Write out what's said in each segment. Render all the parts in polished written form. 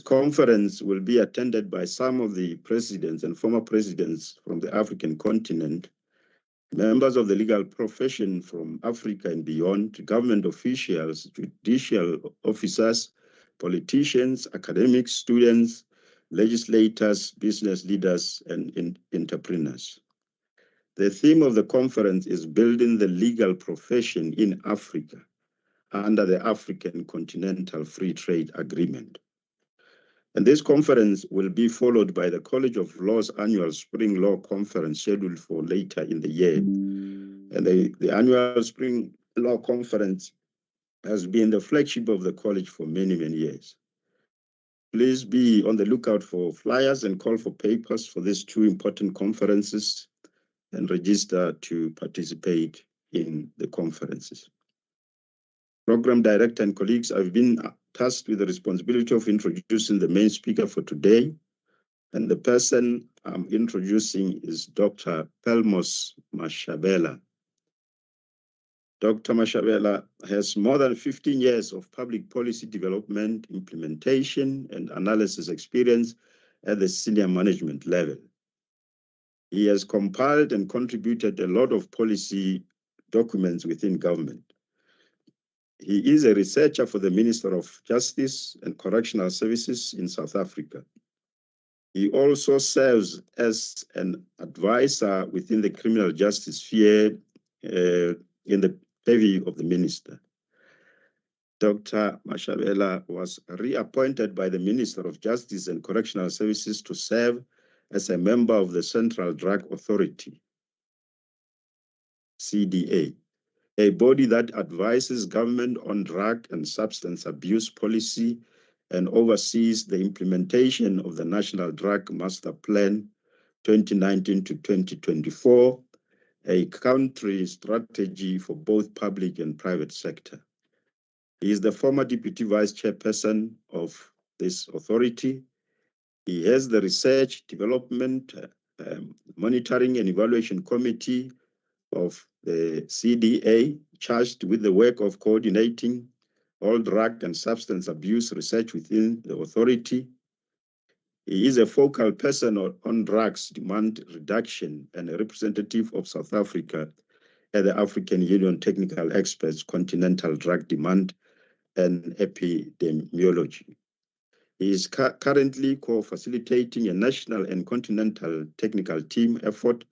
conference will be attended by some of the presidents and former presidents from the African continent, members of the legal profession from Africa and beyond, government officials, judicial officers, politicians, academics, students, legislators, business leaders, and entrepreneurs. The theme of the conference is Building the Legal Profession in Africa under the African Continental Free Trade Agreement. And this conference will be followed by the College of Law's annual Spring Law Conference scheduled for later in the year. And the annual Spring Law Conference has been the flagship of the college for many, many years. Please be on the lookout for flyers and call for papers for these two important conferences and register to participate in the conferences. Program director and colleagues, I've been tasked with the responsibility of introducing the main speaker for today. And the person I'm introducing is Dr. Pelmos Mashabela. Dr. Mashabela has more than 15 years of public policy development, implementation, and analysis experience at the senior management level. He has compiled and contributed a lot of policy documents within government. He is a researcher for the Minister of Justice and Correctional Services in South Africa. He also serves as an advisor within the criminal justice sphere in the purview of the minister. Dr. Mashabela was reappointed by the Minister of Justice and Correctional Services to serve as a member of the Central Drug Authority, CDA, a body that advises government on drug and substance abuse policy and oversees the implementation of the National Drug Master Plan 2019 to 2024, a country strategy for both public and private sector. He is the former Deputy Vice Chairperson of this authority. He has the Research, Development, Monitoring and Evaluation Committee of the CDA, charged with the work of coordinating all drug and substance abuse research within the authority. He is a focal person on drugs demand reduction and a representative of South Africa at the African Union Technical Experts Continental Drug Demand and Epidemiology. He is currently co-facilitating a national and continental technical team effort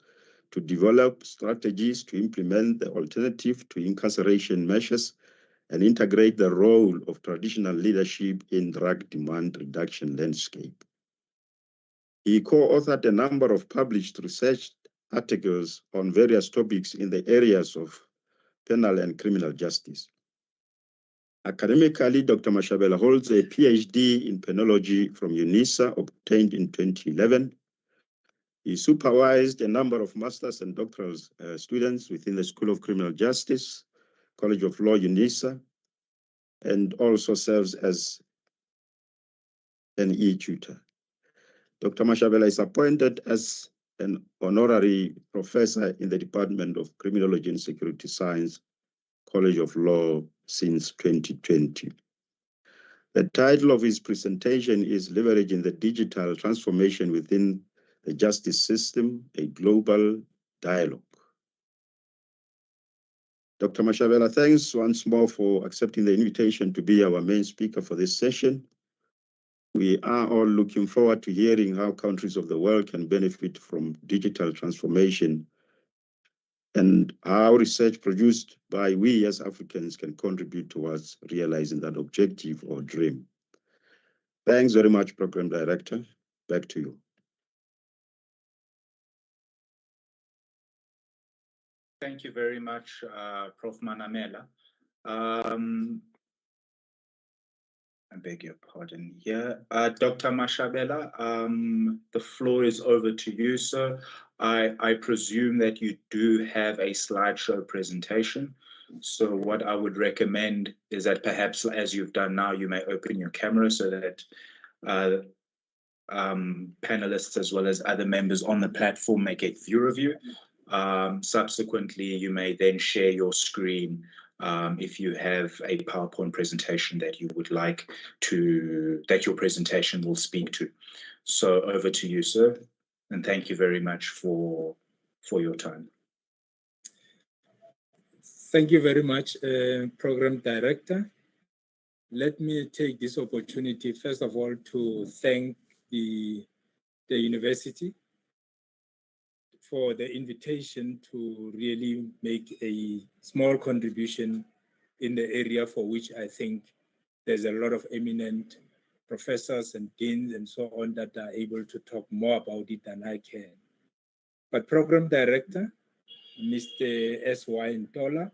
to develop strategies to implement the alternative to incarceration measures and integrate the role of traditional leadership in drug demand reduction landscape. He co-authored a number of published research articles on various topics in the areas of penal and criminal justice. Academically, Dr. Mashabela holds a PhD in penology from UNISA, obtained in 2011. He supervised a number of master's and doctoral students within the School of Criminal Justice, College of Law, UNISA, and also serves as an e-tutor. Dr. Mashabela is appointed as an honorary professor in the Department of Criminology and Security Science, College of Law, since 2020. The title of his presentation is Leveraging the Digital Transformation Within the Justice System, a Global Dialogue. Dr. Mashabela, thanks once more for accepting the invitation to be our main speaker for this session. We are all looking forward to hearing how countries of the world can benefit from digital transformation and how research produced by we as Africans can contribute towards realizing that objective or dream. Thanks very much, Program Director. Back to you. Thank you very much, Prof. Manamela. I beg your pardon here. Dr. Mashabela, the floor is over to you, sir. I presume that you do have a slideshow presentation. So what I would recommend is that perhaps, as you've done now, you may open your camera so that panelists as well as other members on the platform may get view of you. Subsequently, you may then share your screen if you have a PowerPoint presentation that you would like that your presentation will speak to. So over to you, sir, and thank you very much for your time. Thank you very much, Program Director. Let me take this opportunity, first of all, to thank the university for the invitation to really make a small contribution in the area for which I think there's a lot of eminent professors and deans and so on that are able to talk more about it than I can. But Program Director, Mr. S.Y. Ntola,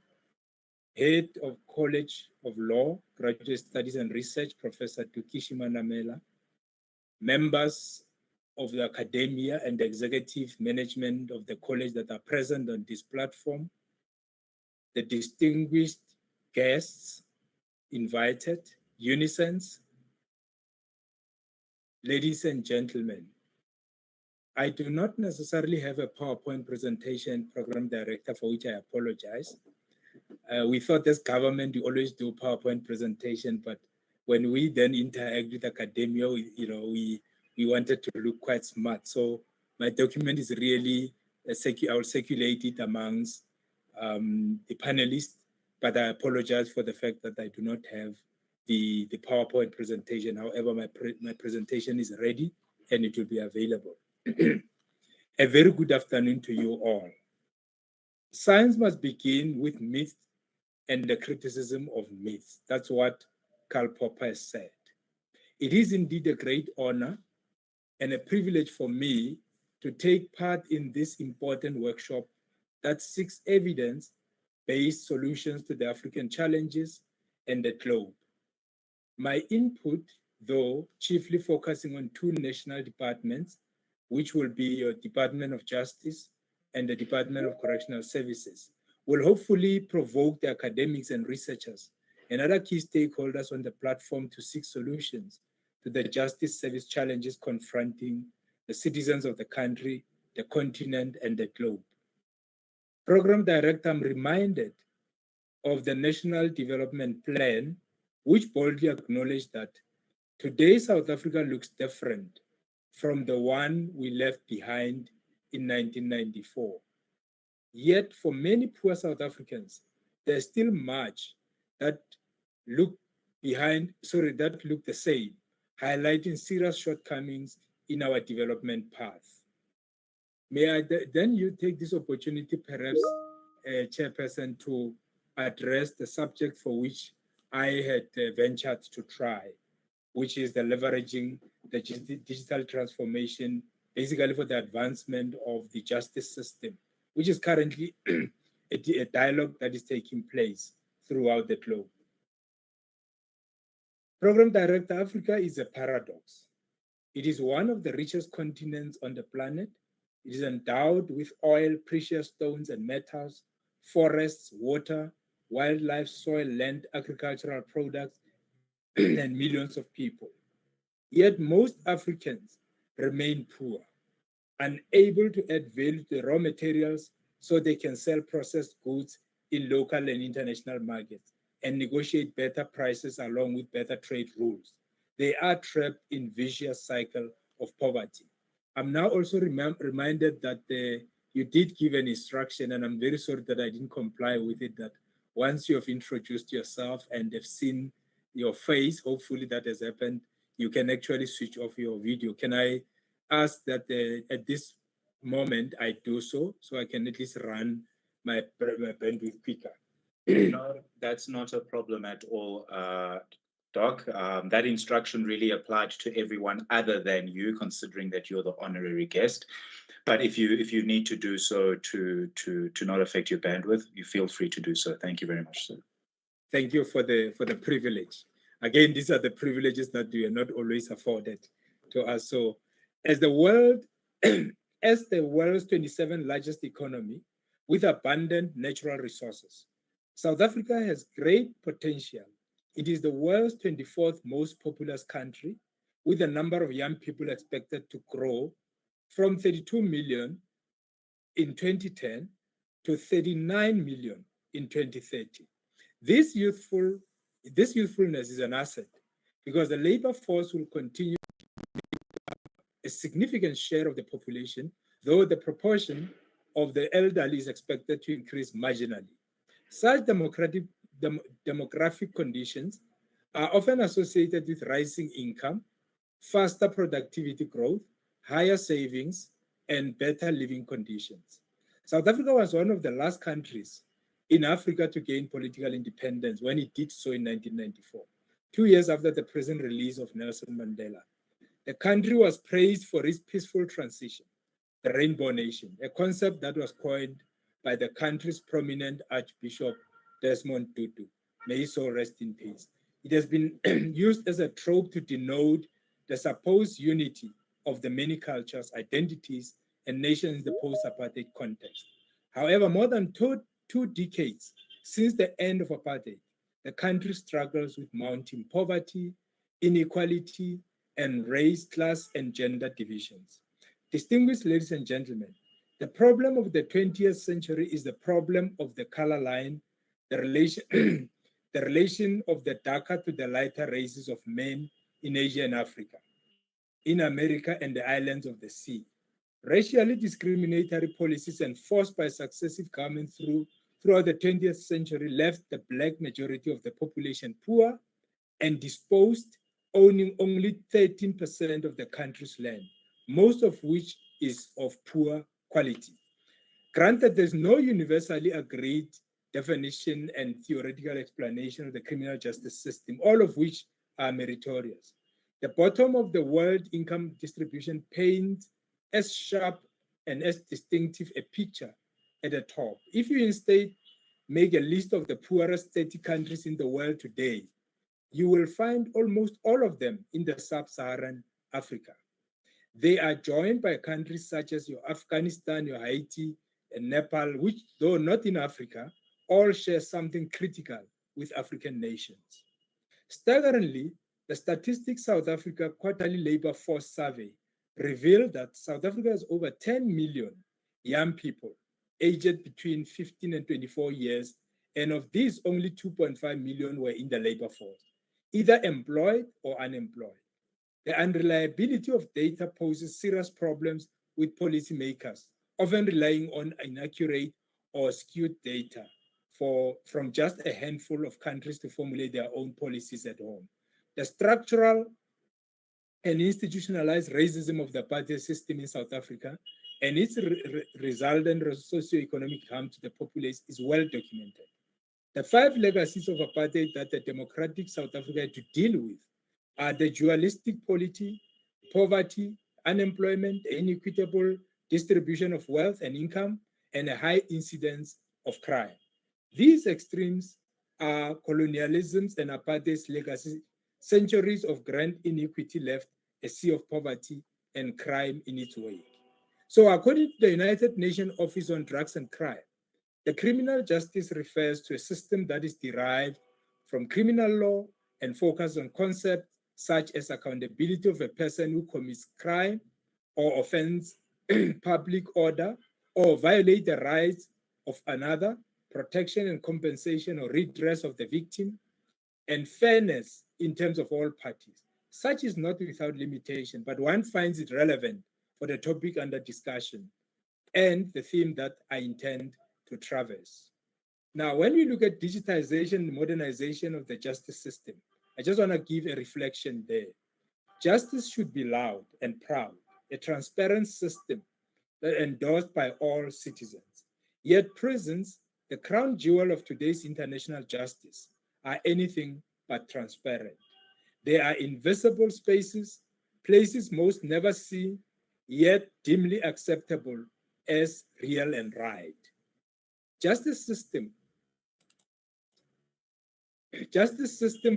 Head of College of Law, Graduate Studies and Research, Professor Tukishi Manamela, members of the academia and the executive management of the college that are present on this platform, the distinguished guests invited, unisons, ladies and gentlemen. I do not necessarily have a PowerPoint presentation, Program Director, for which I apologize. We thought as government, we always do PowerPoint presentation, but when we then interact with academia, we wanted to look quite smart. So my document is really, I will circulate it amongst the panelists, but I apologize for the fact that I do not have the PowerPoint presentation. However, my presentation is ready and it will be available. A very good afternoon to you all. Science must begin with myths and the criticism of myths. That's what Karl Popper has said. It is indeed a great honor and a privilege for me to take part in this important workshop that seeks evidence-based solutions to the African challenges and the globe. My input, though, chiefly focusing on two national departments, which will be your Department of Justice and the Department of Correctional Services, will hopefully provoke the academics and researchers and other key stakeholders on the platform to seek solutions to the justice service challenges confronting the citizens of the country, the continent, and the globe. Program Director, I'm reminded of the National Development Plan, which boldly acknowledged that today South Africa looks different from the one we left behind in 1994. Yet for many poor South Africans, there's still much that look the same, highlighting serious shortcomings in our development path. May I then you take this opportunity, perhaps, Chairperson, to address the subject for which I had ventured to try, which is the leveraging the digital transformation, basically for the advancement of the justice system, which is currently a dialogue that is taking place throughout the globe. Program Director, Africa is a paradox. It is one of the richest continents on the planet. It is endowed with oil, precious stones and metals, forests, water, wildlife, soil, land, agricultural products, and millions of people. Yet most Africans remain poor, unable to add value to the raw materials so they can sell processed goods in local and international markets and negotiate better prices along with better trade rules. They are trapped in vicious cycle of poverty. I'm now also reminded that you did give an instruction, and I'm very sorry that I didn't comply with it, that once you have introduced yourself and have seen your face, hopefully that has happened, you can actually switch off your video. Can I ask that at this moment I do so I can at least run my bandwidth quicker? No, that's not a problem at all, Doc. That instruction really applied to everyone other than you, considering that you're the honorary guest. But if you need to do so to not affect your bandwidth, you feel free to do so. Thank you very much, sir. Thank you for the privilege. Again, these are the privileges that we are not always afforded to us. So, as the world's 27th largest economy with abundant natural resources, South Africa has great potential. It is the world's 24th most populous country, with the number of young people expected to grow from 32 million in 2010 to 39 million in 2030. This youthfulness is an asset because the labor force will continue a significant share of the population, though the proportion of the elderly is expected to increase marginally. Such demographic conditions are often associated with rising income, faster productivity growth, higher savings, and better living conditions. South Africa was one of the last countries in Africa to gain political independence when it did so in 1994, 2 years after the prison release of Nelson Mandela. The country was praised for its peaceful transition, the Rainbow Nation, a concept that was coined by the country's prominent Archbishop Desmond Tutu. May his soul rest in peace. It has been used as a trope to denote the supposed unity of the many cultures, identities, and nations in the post-apartheid context. However, more than two decades since the end of apartheid, the country struggles with mounting poverty, inequality, and race, class, and gender divisions. Distinguished ladies and gentlemen, the problem of the 20th century is the problem of the color line, the relation, the relation of the darker to the lighter races of men in Asia and Africa, in America and the islands of the sea. Racially discriminatory policies enforced by successive governments throughout the 20th century left the black majority of the population poor and disposed, owning only 13% of the country's land, most of which is of poor quality. Granted, there's no universally agreed definition and theoretical explanation of the criminal justice system, all of which are meritorious. The bottom of the world income distribution paints as sharp and as distinctive a picture at the top. If you instead make a list of the poorest 30 countries in the world today, you will find almost all of them in the sub-Saharan Africa. They are joined by countries such as your Afghanistan, your Haiti, and Nepal, which, though not in Africa, all share something critical with African nations. Staggeringly, the Statistics South Africa Quarterly Labor Force Survey revealed that South Africa has over 10 million young people aged between 15 and 24 years, and of these, only 2.5 million were in the labor force, either employed or unemployed. The unreliability of data poses serious problems with policymakers, often relying on inaccurate or skewed data from just a handful of countries to formulate their own policies at home. The structural and institutionalized racism of the apartheid system in South Africa and its resultant socioeconomic harm to the populace is well documented. The 5 legacies of apartheid that the democratic South Africa had to deal with are the dualistic polity, poverty, unemployment, inequitable distribution of wealth and income, and a high incidence of crime. These extremes are colonialism's and apartheid's legacy. Centuries of grand inequity left a sea of poverty and crime in its wake. So according to the United Nations Office on Drugs and Crime, the criminal justice refers to a system that is derived from criminal law and focuses on concepts such as accountability of a person who commits crime or offends public order or violate the rights of another, protection and compensation or redress of the victim, and fairness in terms of all parties. Such is not without limitation, but one finds it relevant for the topic under discussion and the theme that I intend to traverse. Now, when we look at digitization and modernization of the justice system, I just want to give a reflection there. Justice should be loud and proud, a transparent system that endorsed by all citizens. Yet prisons, the crown jewel of today's international justice, are anything but transparent. They are invisible spaces, places most never seen, yet dimly acceptable as real and right. Justice system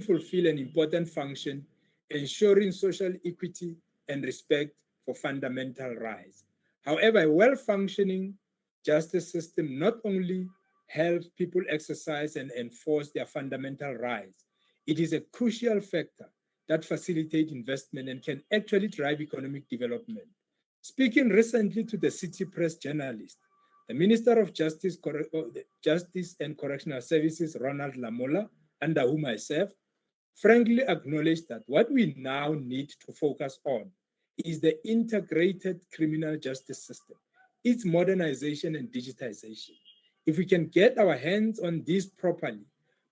fulfill an important function, ensuring social equity and respect for fundamental rights. However, a well-functioning justice system not only helps people exercise and enforce their fundamental rights, it is a crucial factor that facilitates investment and can actually drive economic development. Speaking recently to the City Press journalist, The Minister of Justice and Correctional Services, Ronald Lamola, under whom I serve, frankly acknowledged that what we now need to focus on is the integrated criminal justice system, its modernization and digitization. If we can get our hands on this properly,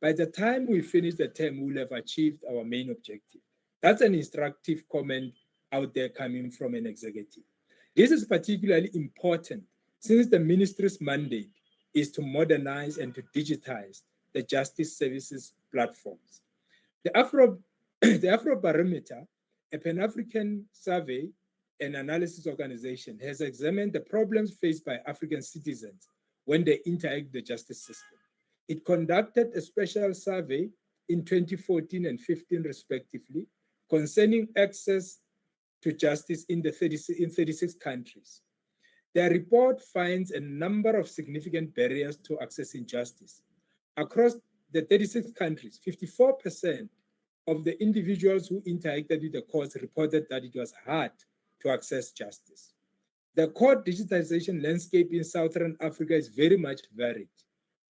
by the time we finish the term, we'll have achieved our main objective. That's an instructive comment out there coming from an executive. This is particularly important since the ministry's mandate is to modernize and to digitize the justice services platforms. The Afrobarometer, a Pan-African survey and analysis organization, has examined the problems faced by African citizens when they interact with the justice system. It conducted a special survey in 2014 and 15 respectively concerning access to justice in 36 countries. Their report finds a number of significant barriers to accessing justice. Across the 36 countries, 54% of the individuals who interacted with the courts reported that it was hard to access justice. The court digitization landscape in Southern Africa is very much varied,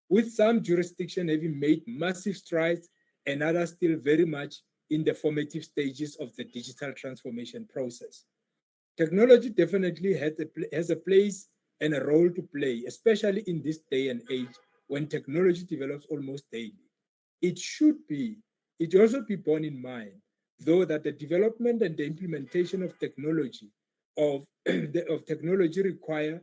with some jurisdictions having made massive strides and others still very much in the formative stages of the digital transformation process. Technology definitely has a place and a role to play, especially in this day and age when technology develops almost daily. It also be borne in mind, though, that the development and the implementation of technology require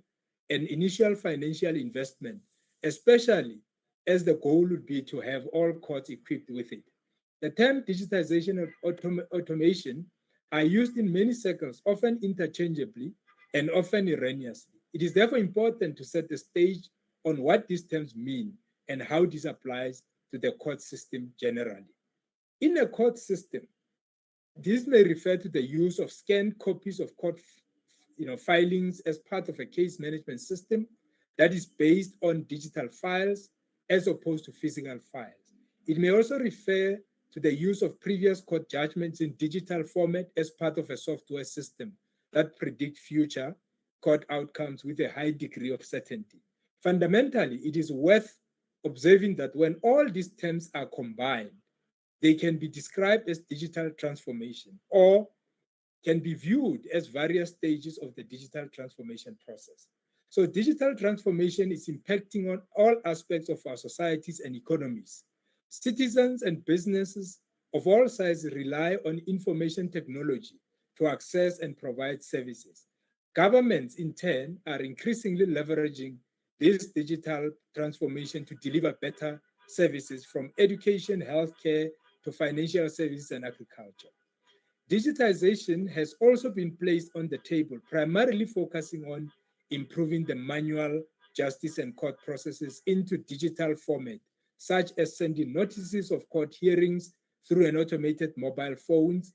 an initial financial investment, especially as the goal would be to have all courts equipped with it. The term digitization and automation are used in many circles, often interchangeably and often erroneously. It is therefore important to set the stage on what these terms mean and how this applies to the court system generally. In a court system, this may refer to the use of scanned copies of court filings as part of a case management system that is based on digital files as opposed to physical files. It may also refer to the use of previous court judgments in digital format as part of a software system that predict future court outcomes with a high degree of certainty. Fundamentally, it is worth observing that when all these terms are combined, they can be described as digital transformation or can be viewed as various stages of the digital transformation process. So digital transformation is impacting on all aspects of our societies and economies. Citizens and businesses of all sizes rely on information technology to access and provide services. Governments, in turn, are increasingly leveraging this digital transformation to deliver better services from education, healthcare, to financial services and agriculture. Digitization has also been placed on the table, primarily focusing on improving the manual justice and court processes into digital format, such as sending notices of court hearings through an automated mobile phones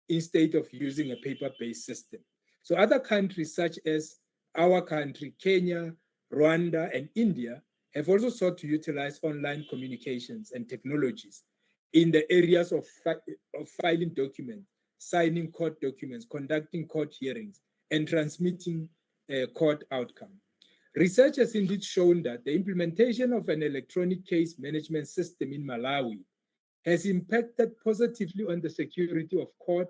instead of using a paper-based system. So other countries such as our country, Kenya, Rwanda, and India have also sought to utilize online communications and technologies in the areas of filing documents, signing court documents, conducting court hearings, and transmitting court outcome. Research has indeed shown that the implementation of an electronic case management system in Malawi has impacted positively on the security of court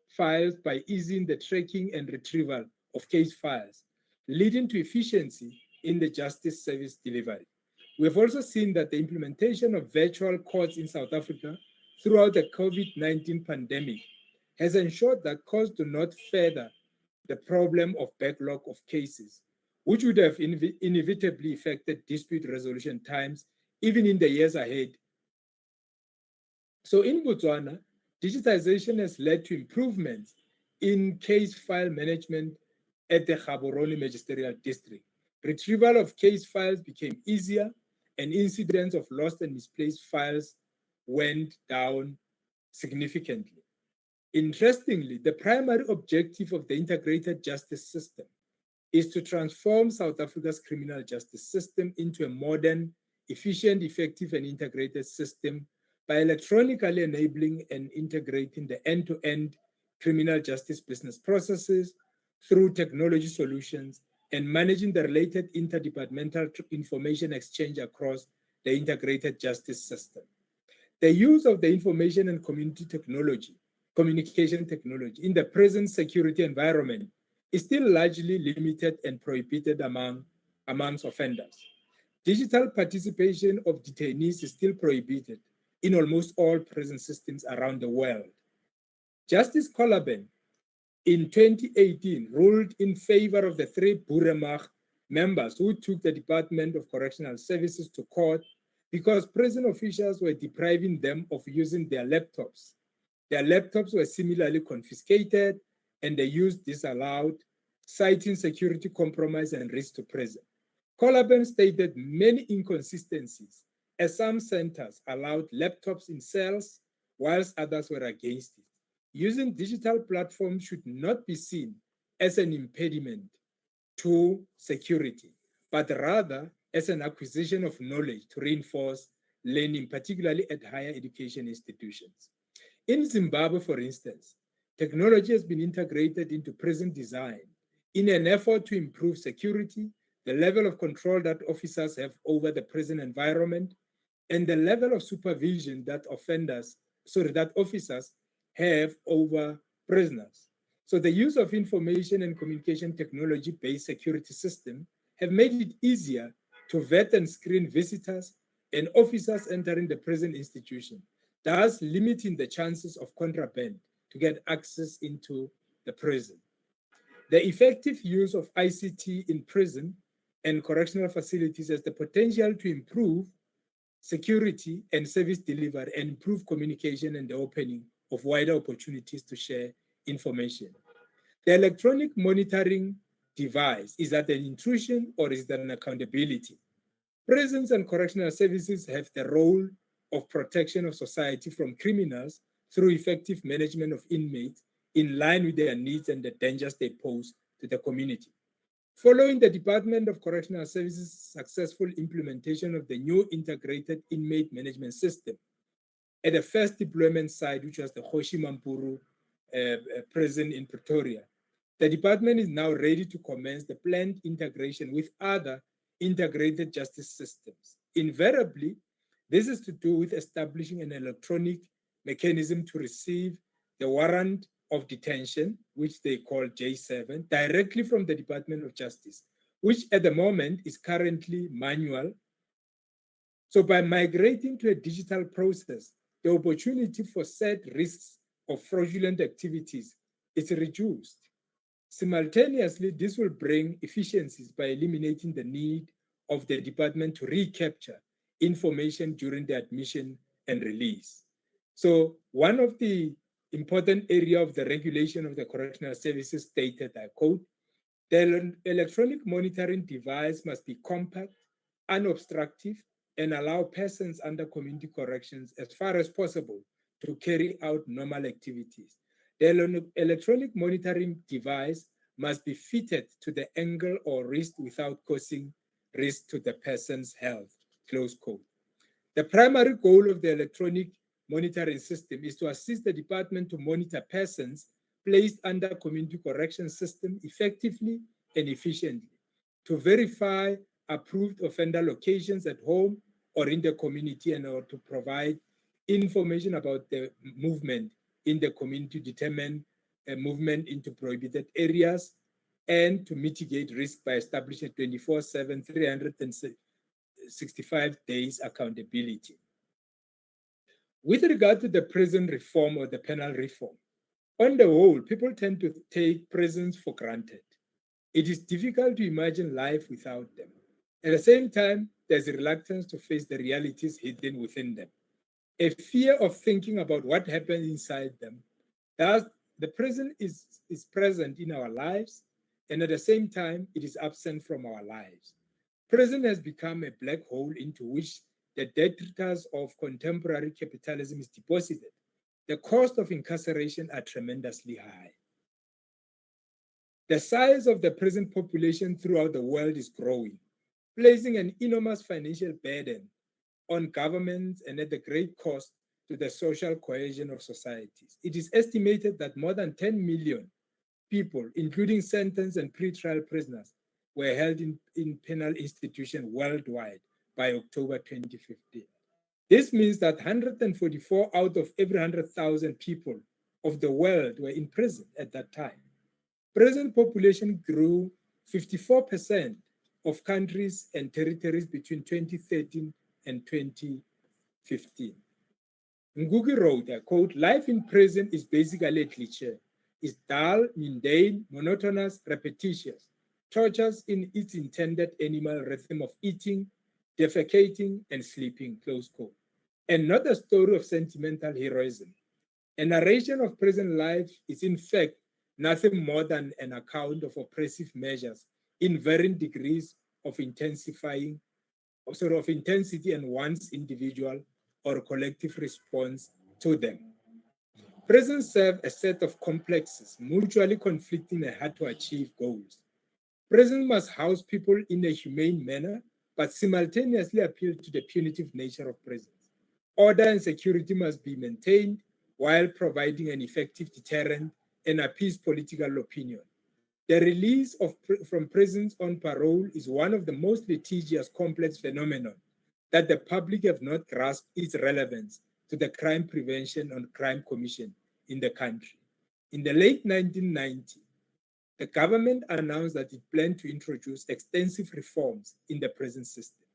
files by easing the tracking and retrieval of case files, leading to efficiency in the justice service delivery. We have also seen that the implementation of virtual courts in South Africa throughout the COVID-19 pandemic has ensured that courts do not further the problem of backlog of cases, which would have inevitably affected dispute resolution times even in the years ahead. So in Botswana, digitization has led to improvements in case file management at the Gaborone Magisterial District. Retrieval of case files became easier and incidents of lost and misplaced files went down significantly. Interestingly, the primary objective of the integrated justice system is to transform South Africa's criminal justice system into a modern, efficient, effective, and integrated system by electronically enabling and integrating the end-to-end criminal justice business processes through technology solutions and managing the related interdepartmental information exchange across the integrated justice system. The use of the information and communication technology in the present security environment is still largely limited and prohibited amongst offenders. Digital participation of detainees is still prohibited in almost all prison systems around the world. Justice COLLAGE in 2018 ruled in favor of the 3 Boeremag members who took the Department of Correctional Services to court because prison officials were depriving them of using their laptops. Their laptops were similarly confiscated and the use disallowed, citing security compromise and risk to prison. COLLAGE stated many inconsistencies, as some centers allowed laptops in cells, whilst others were against it. Using digital platforms should not be seen as an impediment to security, but rather as an acquisition of knowledge to reinforce learning, particularly at higher education institutions. In Zimbabwe, for instance, technology has been integrated into prison design in an effort to improve security, the level of control that officers have over the prison environment, and the level of supervision that officers have over prisoners. So the use of information and communication technology-based security systems have made it easier to vet and screen visitors and officers entering the prison institution, thus limiting the chances of contraband to get access into the prison. The effective use of ICT in prison and correctional facilities has the potential to improve security and service delivery and improve communication and the opening of wider opportunities to share information. The electronic monitoring device, is that an intrusion or is that an accountability? Prisons and correctional services have the role of protection of society from criminals through effective management of inmates in line with their needs and the dangers they pose to the community. Following the Department of Correctional Services' successful implementation of the new integrated inmate management system at the first deployment site, which was the Kgoshi Mampuru prison in Pretoria, the department is now ready to commence the planned integration with other integrated justice systems. Invariably, this is to do with establishing an electronic mechanism to receive the warrant of detention, which they call J7, directly from the Department of Justice, which at the moment is currently manual. So by migrating to a digital process, the opportunity for said risks of fraudulent activities is reduced. Simultaneously, this will bring efficiencies by eliminating the need of the department to recapture information during the admission and release. So one of the important area of the regulation of the correctional services stated, I quote, the electronic monitoring device must be compact, unobstructive, and allow persons under community corrections as far as possible to carry out normal activities. The electronic monitoring device must be fitted to the ankle or wrist without causing risk to the person's health, close quote. The primary goal of the electronic monitoring system is to assist the department to monitor persons placed under community correction system effectively and efficiently, to verify approved offender locations at home or in the community, and or to provide information about the movement in the community, to determine movement into prohibited areas, and to mitigate risk by establishing 24/7, 365 days accountability. With regard to the prison reform or the penal reform, on the whole, people tend to take prisons for granted. It is difficult to imagine life without them. At the same time, there's a reluctance to face the realities hidden within them, a fear of thinking about what happens inside them. Thus, the prison is present in our lives, and at the same time, it is absent from our lives. Prison has become a black hole into which the detritus of contemporary capitalism is deposited. The cost of incarceration are tremendously high. The size of the prison population throughout the world is growing, placing an enormous financial burden on governments and at the great cost to the social cohesion of societies. It is estimated that more than 10 million people, including sentenced and pretrial prisoners, were held in penal institutions worldwide by October 2015. This means that 144 out of every 100,000 people of the world were in prison at that time. Prison population grew 54% of countries and territories between 2013 and 2015. Ngugi wrote, I quote, life in prison is basically a cliche. It's dull, mundane, monotonous, repetitious, tortures in its intended animal rhythm of eating, defecating, and sleeping, close quote. And not a story of sentimental heroism. A narration of prison life is in fact nothing more than an account of oppressive measures in varying degrees of intensity and one's individual or collective response to them. Prisons serve a set of complexes, mutually conflicting and hard to achieve goals. Prisons must house people in a humane manner, but simultaneously appeal to the punitive nature of prisons. Order and security must be maintained while providing an effective deterrent and appease political opinion. The release from prisons on parole is one of the most litigious, complex phenomena that the public have not grasped its relevance to the crime prevention and crime commission in the country. In the late 1990s, the government announced that it planned to introduce extensive reforms in the prison system.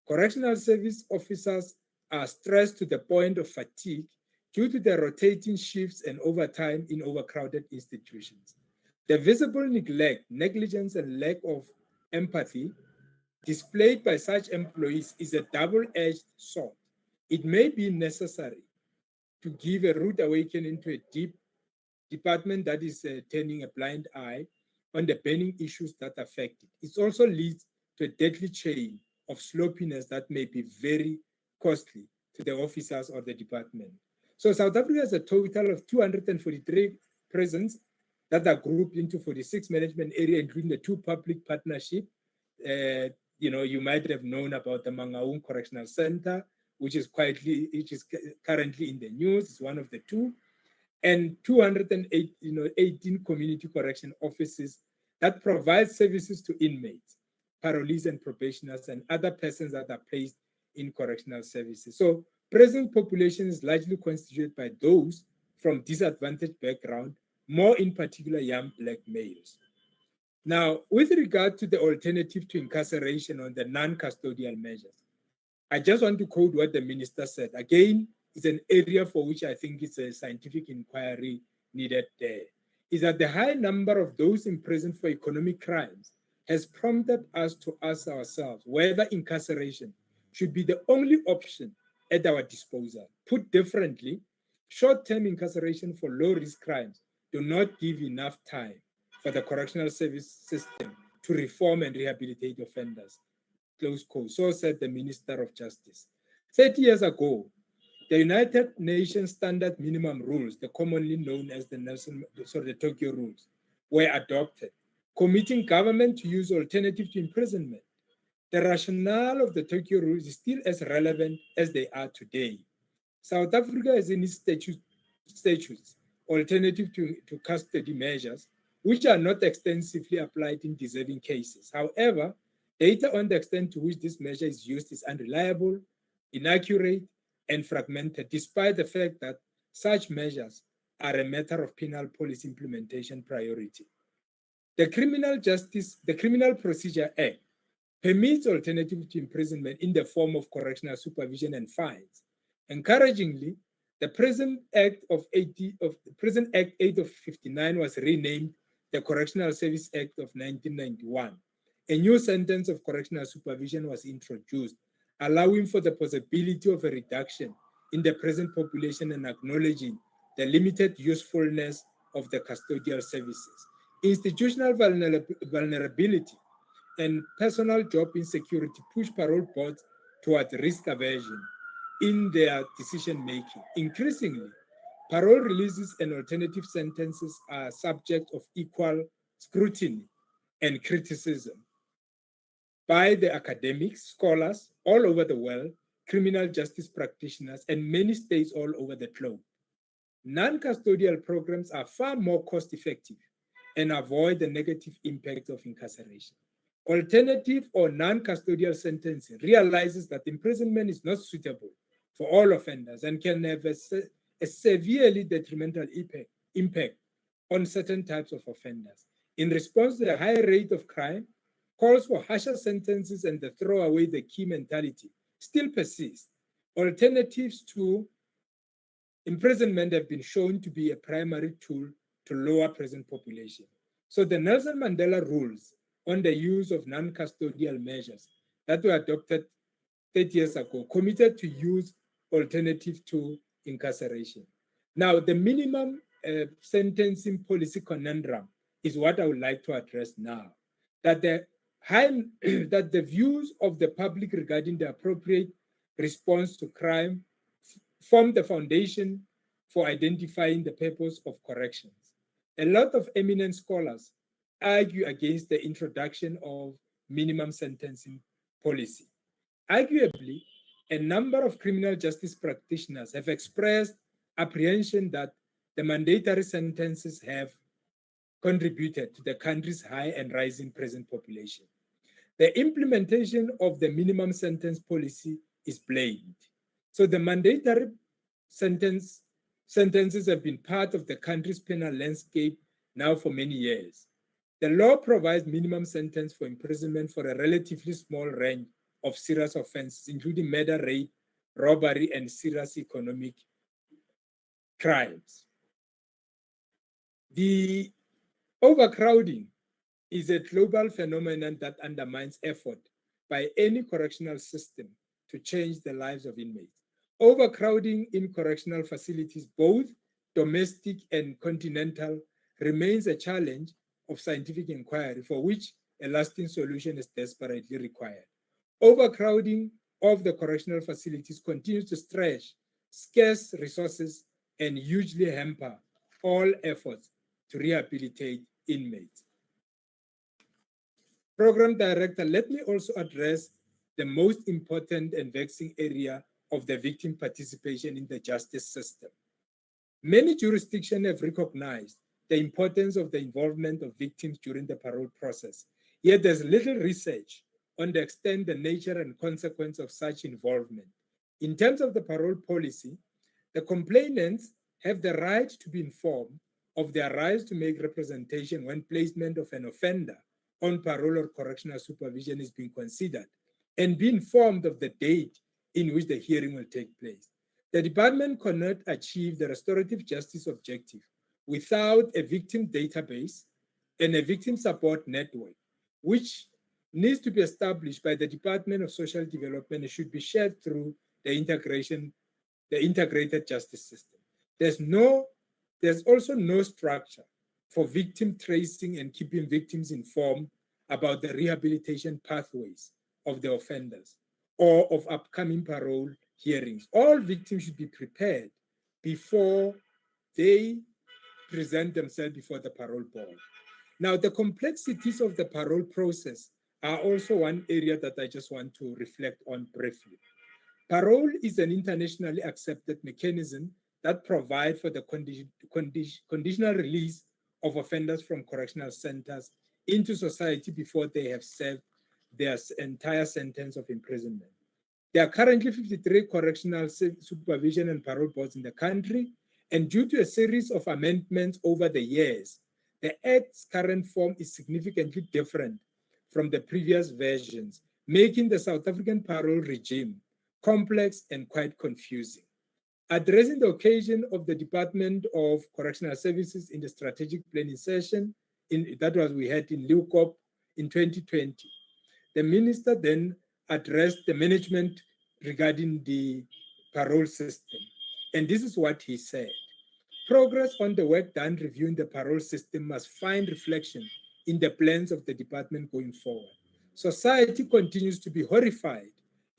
Correctional service officers are stressed to the point of fatigue due to the rotating shifts and overtime in overcrowded institutions. The visible neglect, negligence, and lack of empathy displayed by such employees is a double-edged sword. It may be necessary to give a rude awakening to a deep department that is turning a blind eye on the burning issues that affect it. It also leads to a deadly chain of sloppiness that may be very costly to the officers or the department. So South Africa has a total of 243 prisons that are grouped into 46 management areas, including the 2 public partnerships. You might have known about the Mangaung Correctional Center, which is currently in the news. It's one of the 2. And 218 community correction offices that provide services to inmates, parolees and probationers, and other persons that are placed in correctional services. So prison population is largely constituted by those from disadvantaged background, more in particular young Black males. Now, with regard to the alternative to incarceration on the non-custodial measures, I just want to quote what the minister said. Again, it's an area for which I think it's a scientific inquiry needed there. Is that the high number of those in prison for economic crimes has prompted us to ask ourselves whether incarceration should be the only option at our disposal. Put differently, short-term incarceration for low-risk crimes do not give enough time for the correctional service system to reform and rehabilitate offenders. Close quote. So said the Minister of Justice. 30 years ago, the United Nations Standard Minimum Rules, the commonly known as the Tokyo Rules, were adopted, committing government to use alternative to imprisonment. The rationale of the Tokyo Rules is still as relevant as they are today. South Africa has in its statutes alternative to custody measures, which are not extensively applied in deserving cases. However, data on the extent to which this measure is used is unreliable, inaccurate, and fragmented, despite the fact that such measures are a matter of penal policy implementation priority. The Criminal Procedure Act permits alternative to imprisonment in the form of correctional supervision and fines. Encouragingly, the Prison Act 8 of 59 was renamed the Correctional Service Act of 1991. A new sentence of correctional supervision was introduced, allowing for the possibility of a reduction in the present population and acknowledging the limited usefulness of the custodial services. Institutional vulnerability and personal job insecurity push parole boards towards risk aversion in their decision making. Increasingly, parole releases and alternative sentences are subject of equal scrutiny and criticism by the academics, scholars all over the world, criminal justice practitioners, and many states all over the globe. Non-custodial programs are far more cost-effective and avoid the negative impact of incarceration. Alternative or non-custodial sentencing realizes that imprisonment is not suitable for all offenders and can have a severely detrimental impact on certain types of offenders. In response to the high rate of crime, calls for harsher sentences and the throw away the key mentality still persist. Alternatives to imprisonment have been shown to be a primary tool to lower prison population. So the Nelson Mandela rules on the use of non-custodial measures that were adopted 30 years ago committed to use alternative to incarceration. Now, the minimum sentencing policy conundrum is what I would like to address now. That the views of the public regarding the appropriate response to crime form the foundation for identifying the purpose of corrections. A lot of eminent scholars argue against the introduction of minimum sentencing policy. Arguably, a number of criminal justice practitioners have expressed apprehension that the mandatory sentences have contributed to the country's high and rising prison population. The implementation of the minimum sentence policy is blamed. So the mandatory sentences have been part of the country's penal landscape now for many years. The law provides minimum sentence for imprisonment for a relatively small range of serious offenses, including murder, rape, robbery, and serious economic crimes. The overcrowding is a global phenomenon that undermines effort by any correctional system to change the lives of inmates. Overcrowding in correctional facilities, both domestic and continental, remains a challenge of scientific inquiry for which a lasting solution is desperately required. Overcrowding of the correctional facilities continues to stretch scarce resources and hugely hamper all efforts to rehabilitate inmates. Program Director, let me also address the most important and vexing area of the victim participation in the justice system. Many jurisdictions have recognized the importance of the involvement of victims during the parole process, yet there's little research on the extent, the nature, and consequence of such involvement. In terms of the parole policy, the complainants have the right to be informed of their rights to make representation when placement of an offender on parole or correctional supervision is being considered, and be informed of the date in which the hearing will take place. The department cannot achieve the restorative justice objective without a victim database and a victim support network, which needs to be established by the Department of Social Development and should be shared through the integrated justice system. There's also no structure for victim tracing and keeping victims informed about the rehabilitation pathways of the offenders or of upcoming parole hearings. All victims should be prepared before they present themselves before the parole board. Now, the complexities of the parole process are also one area that I just want to reflect on briefly. Parole is an internationally accepted mechanism that provides for the conditional release of offenders from correctional centers into society before they have served their entire sentence of imprisonment. There are currently 53 correctional supervision and parole boards in the country, and due to a series of amendments over the years, the Act's current form is significantly different from the previous versions, making the South African parole regime complex and quite confusing. Addressing the occasion of the Department of Correctional Services in the strategic planning session we had in Leeuwkop in 2020, the minister then addressed the management regarding the parole system. And this is what he said. Progress on the work done reviewing the parole system must find reflection in the plans of the department going forward. Society continues to be horrified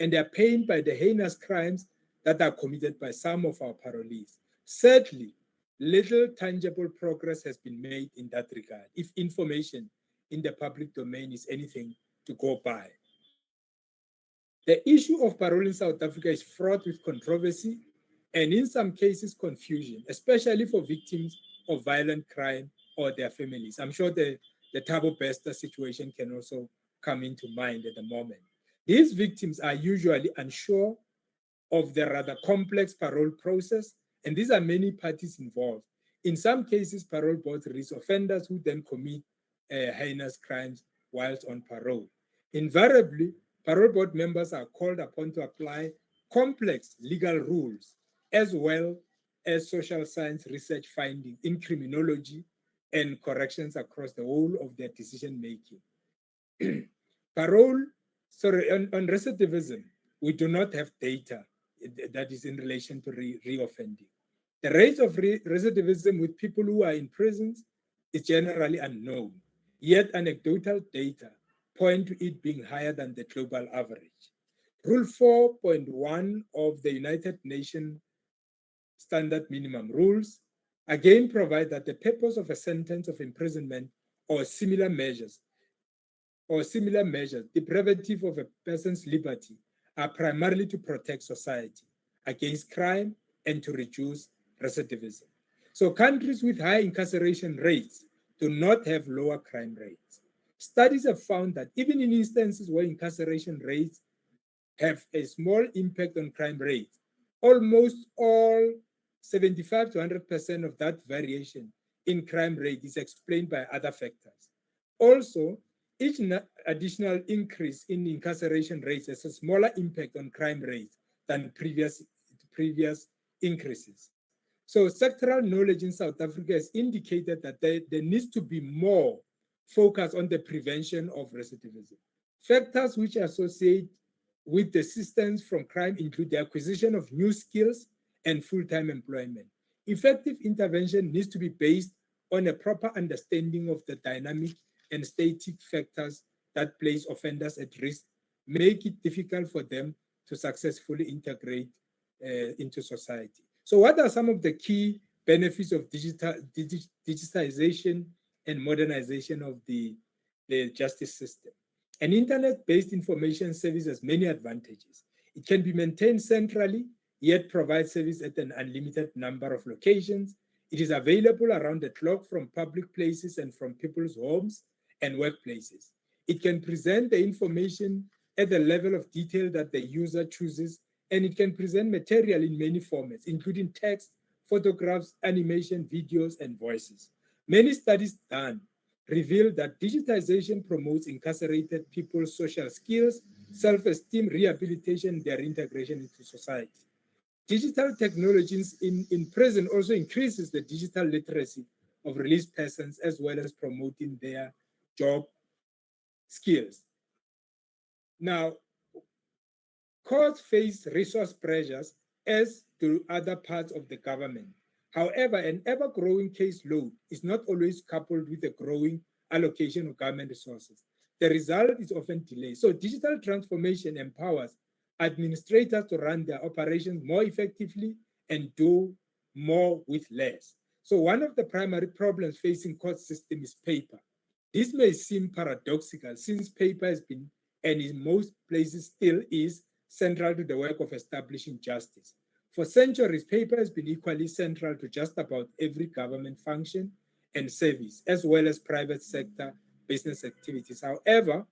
and are pained by the heinous crimes that are committed by some of our parolees. Sadly, little tangible progress has been made in that regard, if information in the public domain is anything to go by. The issue of parole in South Africa is fraught with controversy and in some cases confusion, especially for victims of violent crime or their families. I'm sure the Thabo Bester situation can also coming to mind at the moment. These victims are usually unsure of the rather complex parole process, and these are many parties involved. In some cases, parole boards release offenders who then commit heinous crimes whilst on parole. Invariably, parole board members are called upon to apply complex legal rules as well as social science research findings in criminology and corrections across the whole of their decision making. On recidivism, we do not have data that is in relation to reoffending. The rate of recidivism with people who are in prisons is generally unknown, yet anecdotal data point to it being higher than the global average. Rule 4.1 of the United Nations Standard Minimum Rules again provide that the purpose of a sentence of imprisonment or similar measures, deprivative of a person's liberty, are primarily to protect society against crime and to reduce recidivism. So countries with high incarceration rates do not have lower crime rates. Studies have found that even in instances where incarceration rates have a small impact on crime rates, almost all 75 to 100% of that variation in crime rate is explained by other factors. Also, each additional increase in incarceration rates has a smaller impact on crime rates than previous increases. So sectoral knowledge in South Africa has indicated that there needs to be more focus on the prevention of recidivism. Factors which associate with desistance from crime include the acquisition of new skills and full-time employment. Effective intervention needs to be based on a proper understanding of the dynamic and static factors that place offenders at risk, make it difficult for them to successfully integrate into society. So what are some of the key benefits of digitization and modernization of the justice system? An internet-based information service has many advantages. It can be maintained centrally, yet provide service at an unlimited number of locations. It is available around the clock from public places and from people's homes and workplaces. It can present the information at the level of detail that the user chooses, and it can present material in many formats, including text, photographs, animation, videos, and voices. Many studies done reveal that digitization promotes incarcerated people's social skills, self-esteem, rehabilitation, their integration into society. Digital technologies in prison also increases the digital literacy of released persons as well as promoting their job skills. Now, courts face resource pressures as do other parts of the government. However, an ever-growing caseload is not always coupled with a growing allocation of government resources. The result is often delayed. So digital transformation empowers administrators to run their operations more effectively and do more with less. So one of the primary problems facing court system is paper. This may seem paradoxical since paper has been, and in most places still is, central to the work of establishing justice. For centuries, paper has been equally central to just about every government function and service, as well as private sector business activities. However,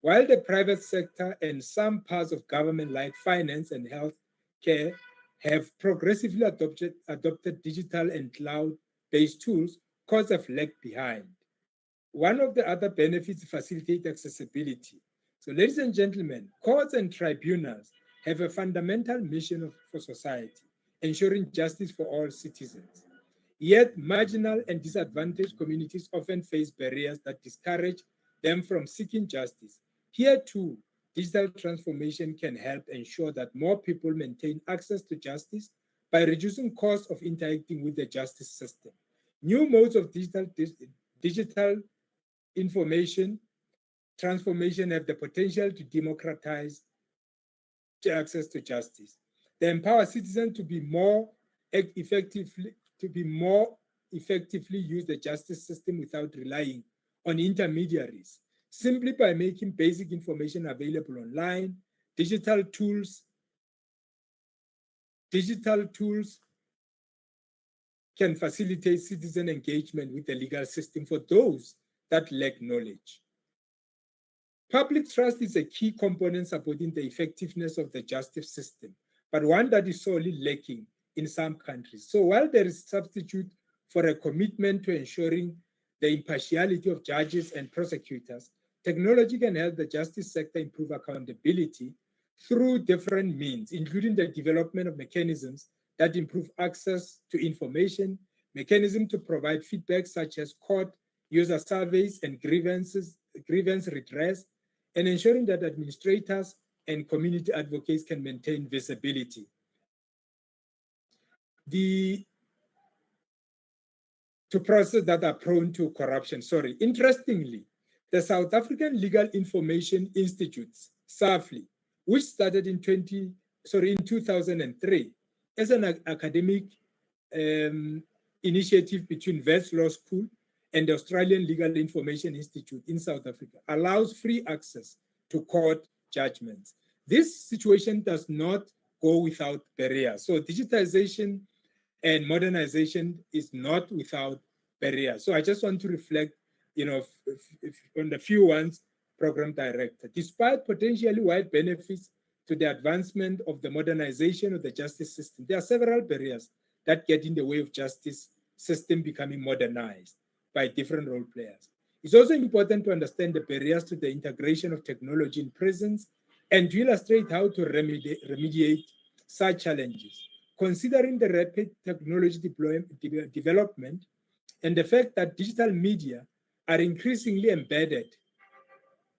while the private sector and some parts of government like finance and health care have progressively adopted digital and cloud-based tools, courts have lagged behind. One of the other benefits is facilitate accessibility. So ladies and gentlemen, courts and tribunals have a fundamental mission for society, ensuring justice for all citizens. Yet marginal and disadvantaged communities often face barriers that discourage them from seeking justice. Here too, digital transformation can help ensure that more people maintain access to justice by reducing costs of interacting with the justice system. New modes of digital information transformation have the potential to democratize access to justice. They empower citizens to be more effectively use the justice system without relying on intermediaries. Simply by making basic information available online, digital tools can facilitate citizen engagement with the legal system for those that lack knowledge. Public trust is a key component supporting the effectiveness of the justice system, but one that is sorely lacking in some countries. So while there is substitute for a commitment to ensuring the impartiality of judges and prosecutors, technology can help the justice sector improve accountability through different means, including the development of mechanisms that improve access to information, mechanisms to provide feedback such as court user surveys and grievance redress, and ensuring that administrators and community advocates can maintain visibility. To processes that are prone to corruption. Interestingly, the South African Legal Information Institute, SAFLI, which started in 2003 as an academic initiative between Wits Law School and the Australian Legal Information Institute in South Africa, allows free access to court judgments. This situation does not go without barriers. So digitization and modernization is not without barriers. So I just want to reflect, on the few ones, Program Director. Despite potentially wide benefits to the advancement of the modernization of the justice system, there are several barriers that get in the way of justice system becoming modernized by different role players. It's also important to understand the barriers to the integration of technology in prisons and to illustrate how to remediate such challenges. Considering the rapid technology development and the fact that digital media are increasingly embedded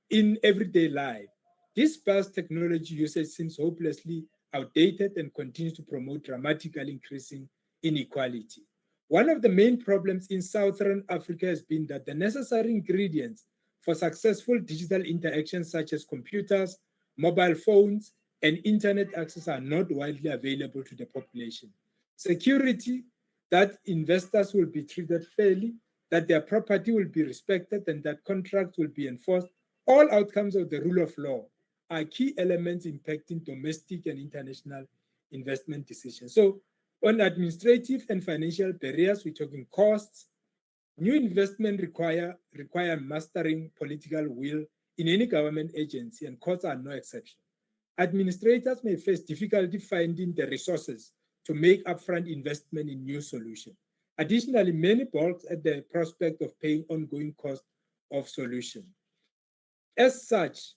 in everyday life, this vast technology usage seems hopelessly outdated and continues to promote dramatically increasing inequality. One of the main problems in Southern Africa has been that the necessary ingredients for successful digital interactions, such as computers, mobile phones, and internet access, are not widely available to the population. Security, that investors will be treated fairly, that their property will be respected, and that contracts will be enforced. All outcomes of the rule of law are key elements impacting domestic and international investment decisions. So on administrative and financial barriers, we're talking costs. New investment require mastering political will in any government agency, and costs are no exception. Administrators may face difficulty finding the resources to make upfront investment in new solutions. Additionally, many balk at the prospect of paying ongoing cost of solution. As such,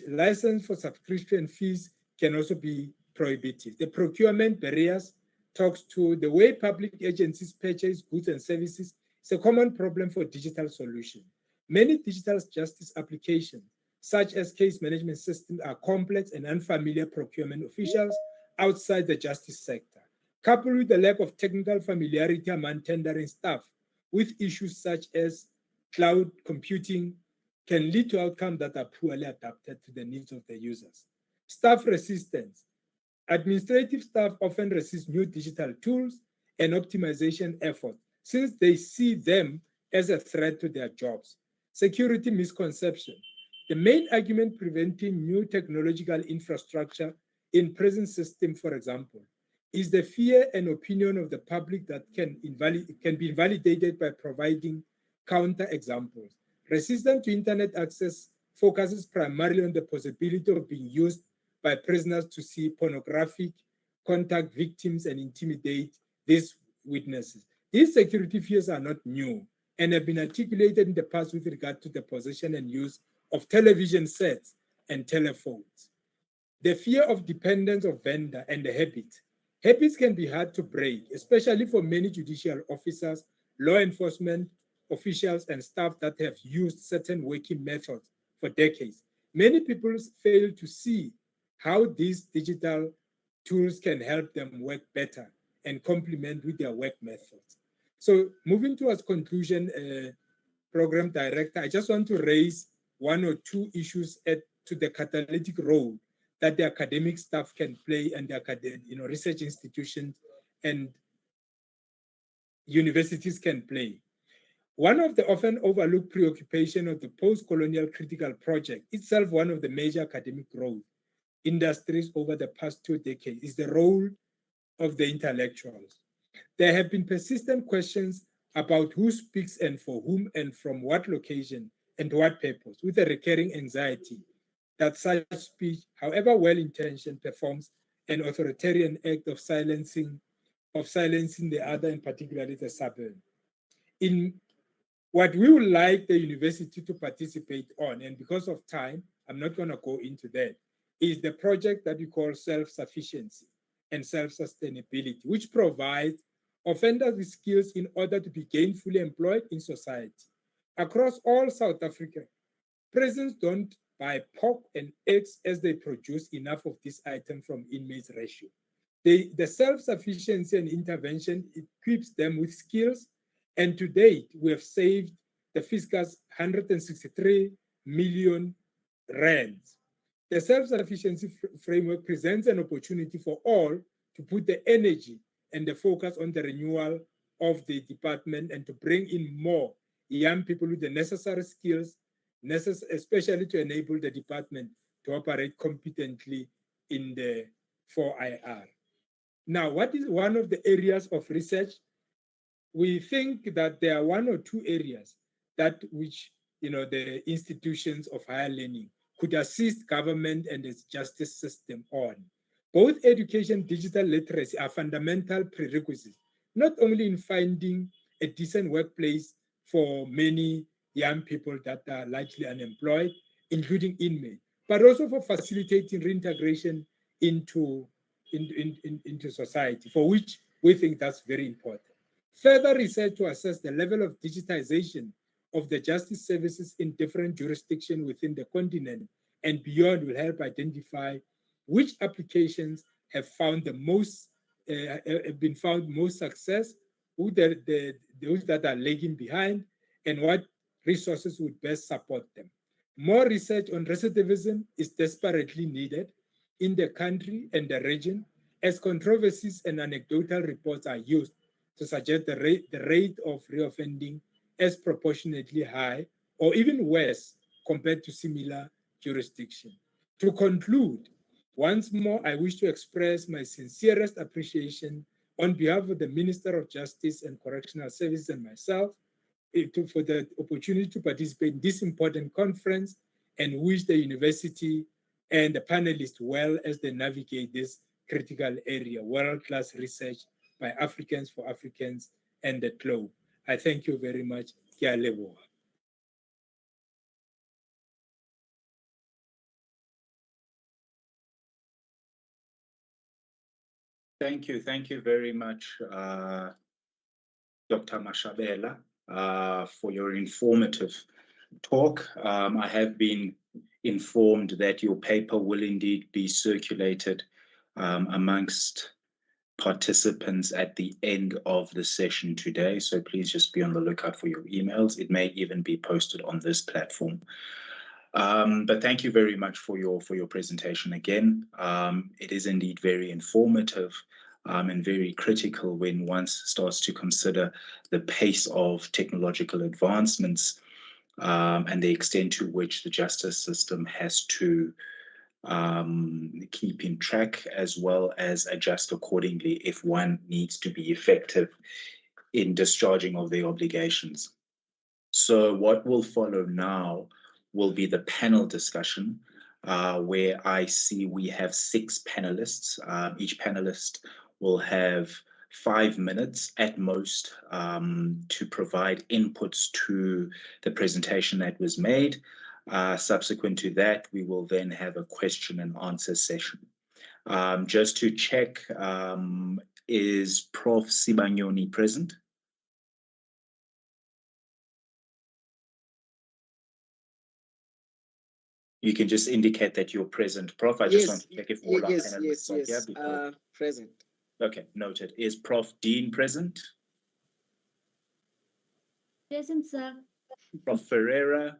license for subscription fees can also be prohibitive. The procurement barriers talks to the way public agencies purchase goods and services. It's a common problem for digital solutions. Many digital justice applications, such as case management systems, are complex and unfamiliar procurement officials outside the justice sector. Coupled with the lack of technical familiarity among tendering staff with issues such as cloud computing, can lead to outcomes that are poorly adapted to the needs of the users. Staff resistance. Administrative staff often resist new digital tools and optimization efforts since they see them as a threat to their jobs. Security misconception. The main argument preventing new technological infrastructure in prison system, for example, is the fear and opinion of the public that can be invalidated by providing counter-examples. Resistance to internet access focuses primarily on the possibility of being used by prisoners to see pornographic, contact victims, and intimidate these witnesses. These security fears are not new and have been articulated in the past with regard to the possession and use of television sets and telephones. The fear of dependence of vendor and the habit. Habits can be hard to break, especially for many judicial officers, law enforcement officials, and staff that have used certain working methods for decades. Many people fail to see how these digital tools can help them work better and complement with their work methods. So moving towards conclusion, Program Director, I just want to raise one or two issues to the catalytic role that the academic staff can play and the research institutions and universities can play. One of the often overlooked preoccupation of the post-colonial critical project, itself one of the major academic growth industries over the past 2 decades, is the role of the intellectuals. There have been persistent questions about who speaks and for whom and from what location and to what purpose, with a recurring anxiety that such speech, however well-intentioned, performs an authoritarian act of silencing the other, and particularly the suburban. In what we would like the university to participate on, and because of time, I'm not going to go into that, is the project that we call self-sufficiency and self-sustainability, which provides offenders with skills in order to be gainfully employed in society. Across all South Africa, prisons don't buy pork and eggs as they produce enough of this item from inmates ratio. The self-sufficiency and intervention equips them with skills, and to date, we have saved the fiscus 163 million rands. The self-sufficiency framework presents an opportunity for all to put the energy and the focus on the renewal of the department and to bring in more young people with the necessary skills, especially to enable the department to operate competently in the 4IR. Now, what is one of the areas of research? We think that there are one or two areas that which the institutions of higher learning could assist government and its justice system on. Both education and digital literacy are fundamental prerequisites, not only in finding a decent workplace for many young people that are largely unemployed, including inmates, but also for facilitating reintegration into society, for which we think that's very important. Further research to assess the level of digitization of the justice services in different jurisdictions within the continent and beyond will help identify which applications have found the most have been found most success, who those that are lagging behind, and what resources would best support them. More research on recidivism is desperately needed in the country and the region, as controversies and anecdotal reports are used to suggest the rate of reoffending as proportionately high or even worse compared to similar jurisdictions. To conclude, once more, I wish to express my sincerest appreciation on behalf of the Minister of Justice and Correctional Services and myself for the opportunity to participate in this important conference, and wish the university and the panelists well as they navigate this critical area, world-class research by Africans for Africans and the globe. I thank you very much. Ke a leboha. Thank you very much, Dr. Mashabela, for your informative talk. I have been informed that your paper will indeed be circulated amongst participants at the end of the session today. So please just be on the lookout for your emails. It may even be posted on this platform. But thank you very much for your presentation again. It is indeed very informative and very critical when one starts to consider the pace of technological advancements and the extent to which the justice system has to keep in track, as well as adjust accordingly if one needs to be effective in discharging of their obligations. So what will follow now will be the panel discussion, where I see we have 6 panelists. Each panelist will have 5 minutes at most to provide inputs to the presentation that was made. Subsequent to that, we will then have a question and answer session. Just to check, is Prof. Sibanyoni present? You can just indicate that you're present. Prof, I just want to check if all our panelists are here. Because... present. Okay, noted. Is Prof. Dean present? Present, sir. Prof. Ferreira?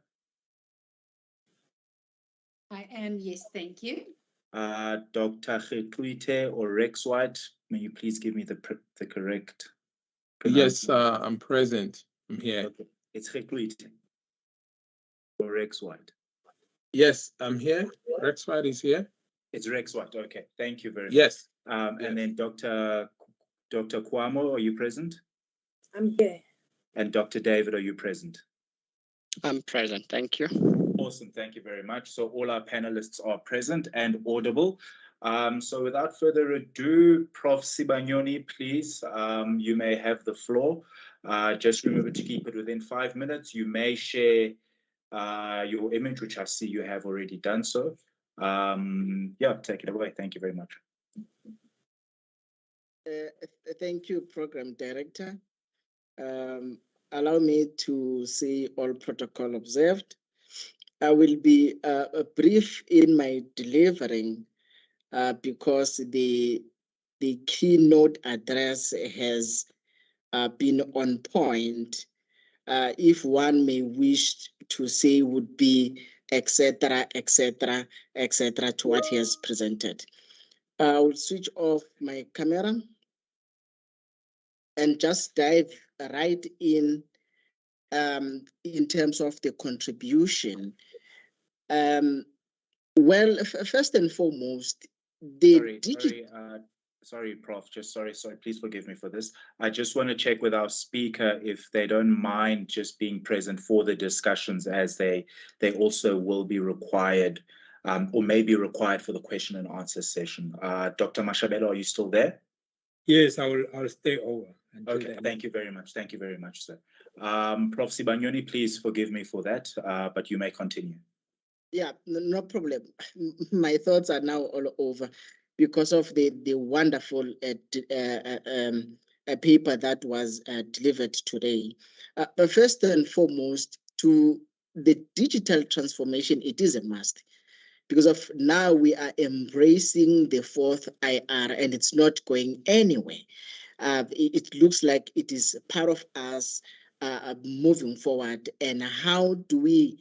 I am, yes, thank you. Dr. Gekluite or Rex White, may you please give me the correct Yes, I'm present. I'm here. Okay. It's Gekluite or Rex White. Yes, I'm here. Rex White is here. It's Rex White. Okay, thank you very much. Yes. And then Dr. Kwamo, are you present? I'm here. And Dr. David, are you present? I'm present. Thank you. Awesome. Thank you very much. So all our panelists are present and audible. So without further ado, Prof. Sibanyoni, please, you may have the floor. Just remember to keep it within 5 minutes. You may share your image, which I see you have already done so. Yeah, take it away. Thank you very much. Thank you, Program Director. Allow me to say all protocol observed. I will be brief in my delivering because the keynote address has been on point. If one may wish to say, would be etc., etc., etc., to what he has presented. I will switch off my camera and just dive right in terms of the contribution. Well, first and foremost, Sorry, Prof. Sorry. Please forgive me for this. I just want to check with our speaker if they don't mind just being present for the discussions, as they also will be required, or may be required for the question and answer session. Dr. Mashabela, are you still there? Yes, I'll stay over. Okay, thank you very much. Thank you very much, sir. Prof. Sibanyoni, please forgive me for that, but you may continue. Yeah, no problem. My thoughts are now all over because of the wonderful paper that was delivered today. But first and foremost, to the digital transformation, it is a must. Because of now we are embracing the fourth IR and it's not going anywhere. It looks like it is part of us moving forward. And how do we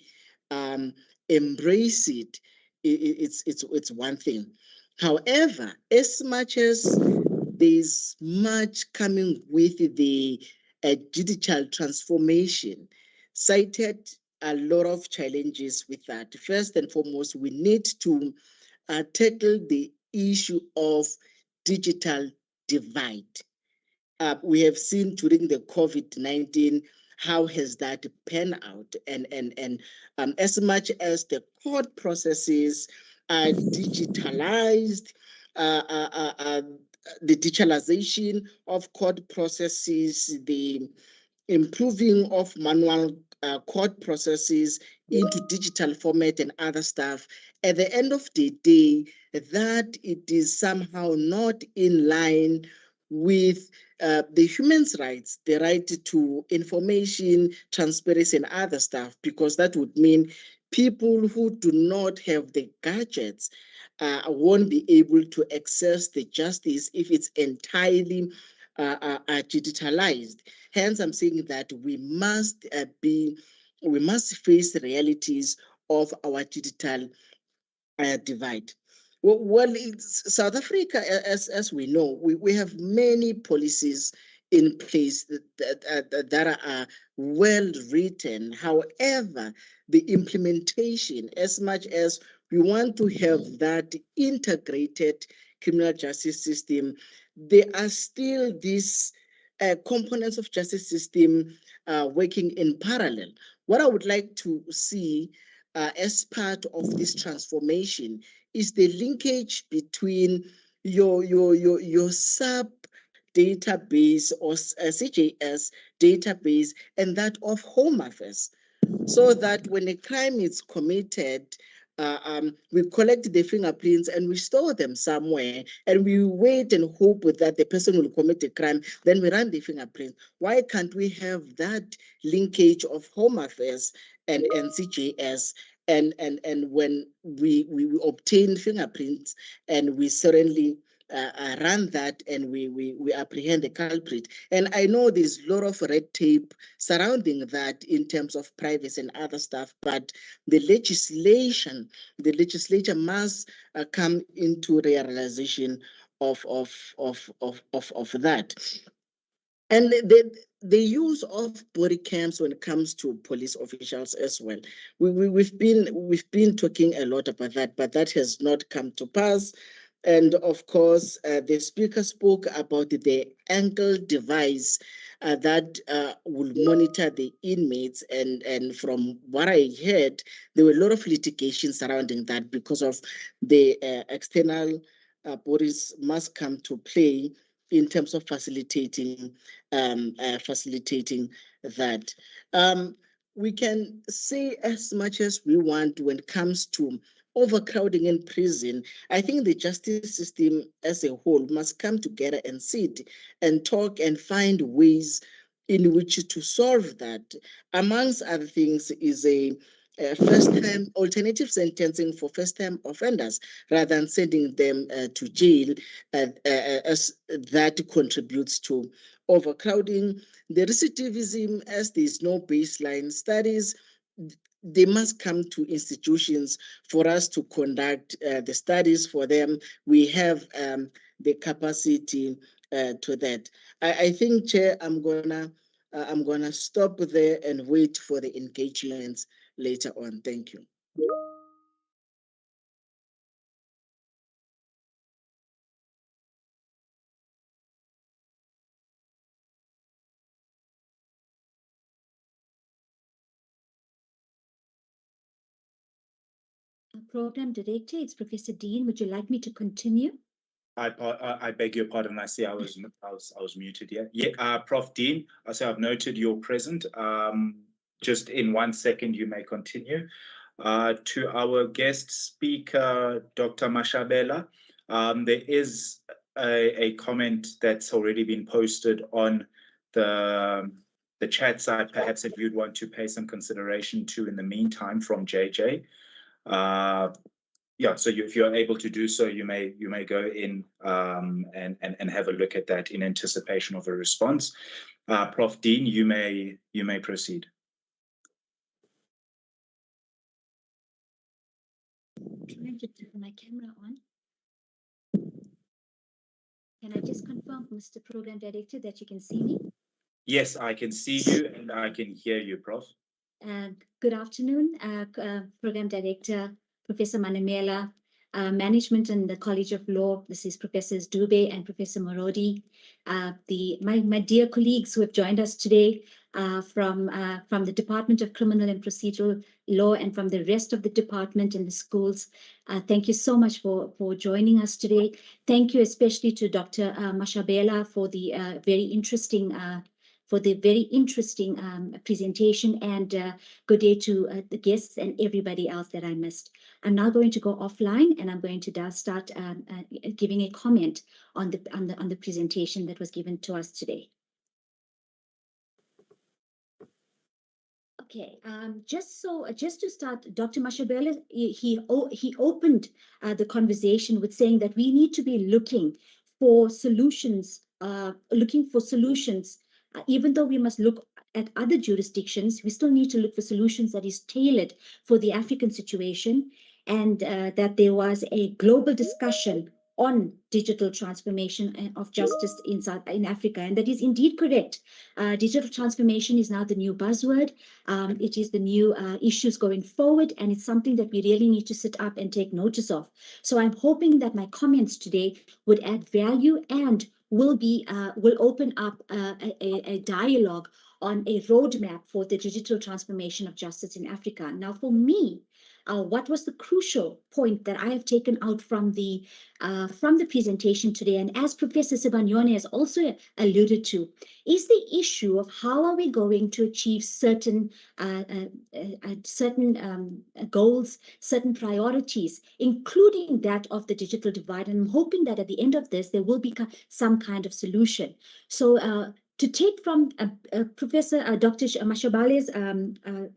embrace it? It's one thing. However, as much as there's much coming with the digital transformation, cited a lot of challenges with that. First and foremost, we need to tackle the issue of digital divide. We have seen during the COVID-19 how has that panned out, and as much as the court processes are digitalized, the digitalization of court processes, the improving of manual court processes into digital format and other stuff, at the end of the day, that it is somehow not in line with the human rights, the right to information, transparency, and other stuff, because that would mean people who do not have the gadgets won't be able to access the justice if it's entirely digitalized. Hence, I'm saying that we must face the realities of our digital divide. Well, South Africa, as we know, we have many policies in place that are well written. However, the implementation, as much as we want to have that integrated criminal justice system, there are still these components of justice system working in parallel. What I would like to see as part of this transformation is the linkage between your sub database or CJS database and that of Home Affairs, so that when a crime is committed, we collect the fingerprints and we store them somewhere, and we wait and hope that the person will commit a crime. Then we run the fingerprints. Why can't we have that linkage of Home Affairs and CJS? And when we obtain fingerprints and we certainly run that and we apprehend the culprit. And I know there's a lot of red tape surrounding that in terms of privacy and other stuff, but the legislature must come into realization of that. And the use of body cams when it comes to police officials as well. We've been talking a lot about that, but that has not come to pass. And of course, the speaker spoke about the ankle device that will monitor the inmates. And from what I heard, there were a lot of litigation surrounding that because of the external bodies must come to play in terms of facilitating that. We can say as much as we want when it comes to overcrowding in prison. I think the justice system as a whole must come together and sit and talk and find ways in which to solve that. Amongst other things is a first-time alternative sentencing for first-time offenders rather than sending them to jail, as that contributes to overcrowding. The recidivism, as there is no baseline studies, they must come to institutions for us to conduct the studies for them. We have the capacity to that. I think, Chair, I'm gonna stop there and wait for the engagements later on. Thank you. Program Director, it's Professor Dean. Would you like me to continue? I beg your pardon. I see I was muted. Yeah. Prof. Dean. I say I've noted you're present. Just in 1 second, you may continue. To our guest speaker, Dr. Mashabela, there is a comment that's already been posted on the chat side, perhaps that you'd want to pay some consideration to in the meantime from JJ. Yeah, so if you're able to do so, you may go in and have a look at that in anticipation of a response. Prof. Dean, you may proceed. Trying to turn my camera on. Can I just confirm, Mr. Program Director, that you can see me? Yes, I can see you and I can hear you, Prof. Good afternoon, Program Director, Professor Manamela, Management and the College of Law. This is Professors Dube and Professor Morodi. My dear colleagues who have joined us today from the Department of Criminal and Procedural Law and from the rest of the department and the schools. Thank you so much for joining us today. Thank you especially to Dr. Mashabela for the very interesting presentation, and good day to the guests and everybody else that I missed. I'm now going to go offline and I'm going to start giving a comment on the presentation that was given to us today. Okay, just to start, Dr. Mashabela, he opened the conversation with saying that we need to be looking for solutions, even though we must look at other jurisdictions, we still need to look for solutions that is tailored for the African situation, and that there was a global discussion on digital transformation of justice in Africa, and that is indeed correct. Digital transformation is now the new buzzword. It is the new issues going forward, and it's something that we really need to sit up and take notice of. So I'm hoping that my comments today would add value and will open up a dialogue on a roadmap for the digital transformation of justice in Africa. Now, for me, what was the crucial point that I have taken out from the presentation today, and as Professor Sibanyone has also alluded to, is the issue of how are we going to achieve certain goals, certain priorities, including that of the digital divide. And I'm hoping that at the end of this, there will be some kind of solution. So to take from Professor Dr. Mashabele's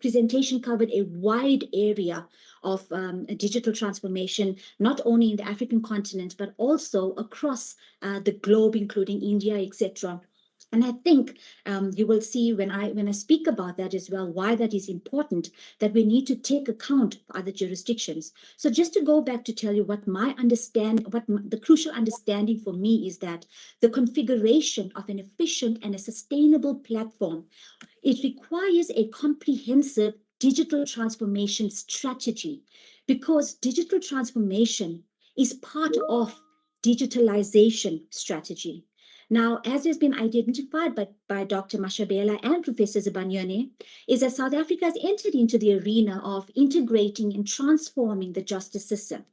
presentation covered a wide area of digital transformation, not only in the African continent, but also across the globe, including India, etc. And I think you will see when I speak about that as well, why that is important, that we need to take account of other jurisdictions. So just to go back to tell you what the crucial understanding for me is that the configuration of an efficient and a sustainable platform, it requires a comprehensive digital transformation strategy, because digital transformation is part of digitalization strategy. Now, as has been identified by Dr. Mashabela and Professor Zibanyone, is that South Africa has entered into the arena of integrating and transforming the justice system.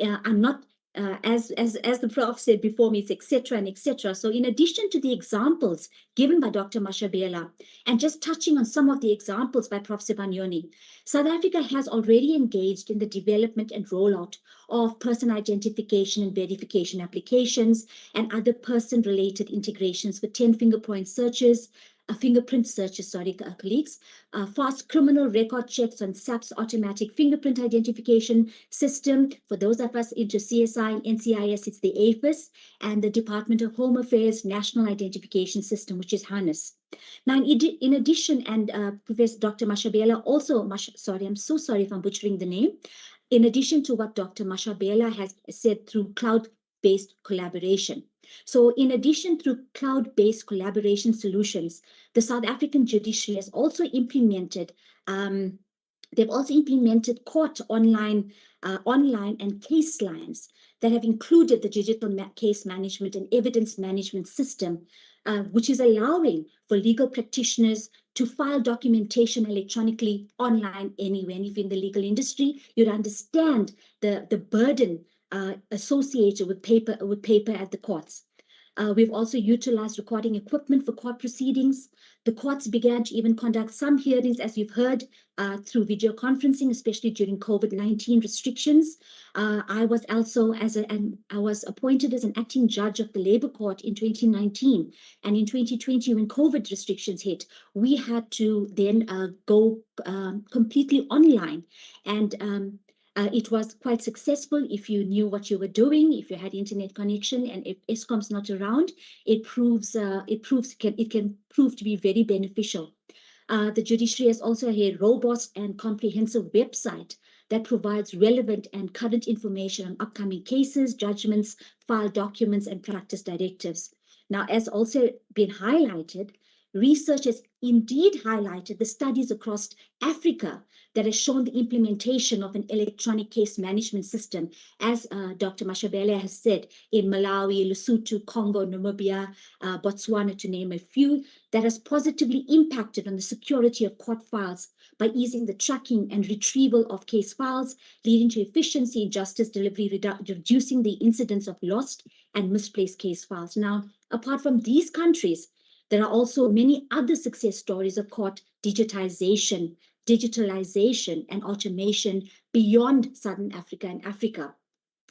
I'm not, as the prof said before me, it's etc. and etc. So in addition to the examples given by Dr. Mashabela, and just touching on some of the examples by Prof. Sibanyoni, South Africa has already engaged in the development and rollout of person identification and verification applications and other person-related integrations for 10 fingerprint searches, colleagues, fast criminal record checks on SAP's automatic fingerprint identification system. For those of us into CSI and NCIS, it's the AFIS, and the Department of Home Affairs National Identification System, which is HANIS. Now, in addition, and Professor Dr. Mashabela also, I'm so sorry if I'm butchering the name. In addition to what Dr. Mashabela has said through cloud-based collaboration. So in addition, through cloud-based collaboration solutions, the South African judiciary has also implemented, they've also implemented court online and case lines that have included the digital case management and evidence management system, which is allowing for legal practitioners to file documentation electronically online anywhere. And if you're in the legal industry, you'd understand the burden associated with paper at the courts. We've also utilized recording equipment for court proceedings. The courts began to even conduct some hearings, as you've heard, through video conferencing, especially during COVID-19 restrictions. I was also I was appointed as an acting judge of the Labour Court in 2019, and in 2020, when COVID restrictions hit, we had to then go completely online, and it was quite successful if you knew what you were doing, if you had internet connection, and if ESCOM's not around, it can prove to be very beneficial. The judiciary has also a robust and comprehensive website that provides relevant and current information on upcoming cases, judgments, file documents, and practice directives. Now, as also been highlighted, research has indeed highlighted the studies across Africa that has shown the implementation of an electronic case management system, as Dr. Mashabela has said, in Malawi, Lesotho, Congo, Namibia, Botswana, to name a few, that has positively impacted on the security of court files by easing the tracking and retrieval of case files, leading to efficiency in justice delivery, reducing the incidence of lost and misplaced case files. Now, apart from these countries, there are also many other success stories of court digitalization, and automation beyond Southern Africa and Africa.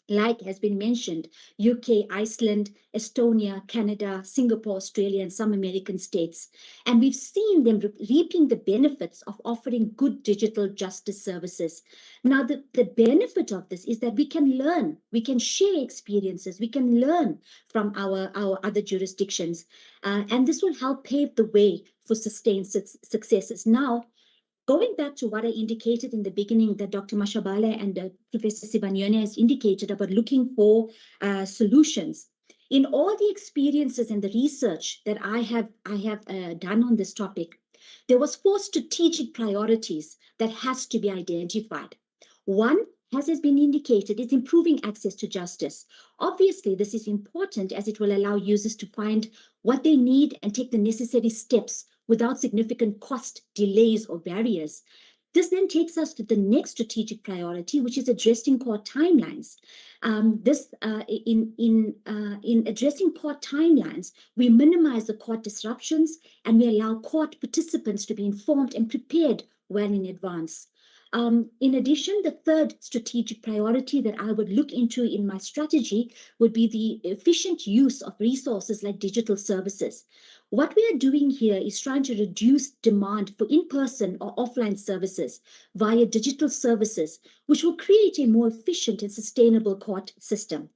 Like has been mentioned, UK, Iceland, Estonia, Canada, Singapore, Australia, and some American states. And we've seen them reaping the benefits of offering good digital justice services. Now, the benefit of this is that we can learn, we can share experiences, we can learn from our other jurisdictions. And this will help pave the way for sustained successes. Now, going back to what I indicated in the beginning that Dr. Mashabala and Professor Sibanyone has indicated about looking for solutions. In all the experiences and the research that I have done on this topic, there was 4 strategic priorities that has to be identified. One, as has been indicated, is improving access to justice. Obviously, this is important as it will allow users to find what they need and take the necessary steps without significant cost, delays, or barriers. This then takes us to the next strategic priority, which is addressing court timelines. In addressing court timelines, we minimize the court disruptions and we allow court participants to be informed and prepared well in advance. In addition, the third strategic priority that I would look into in my strategy would be the efficient use of resources like digital services. What we are doing here is trying to reduce demand for in-person or offline services via digital services, which will create a more efficient and sustainable court system.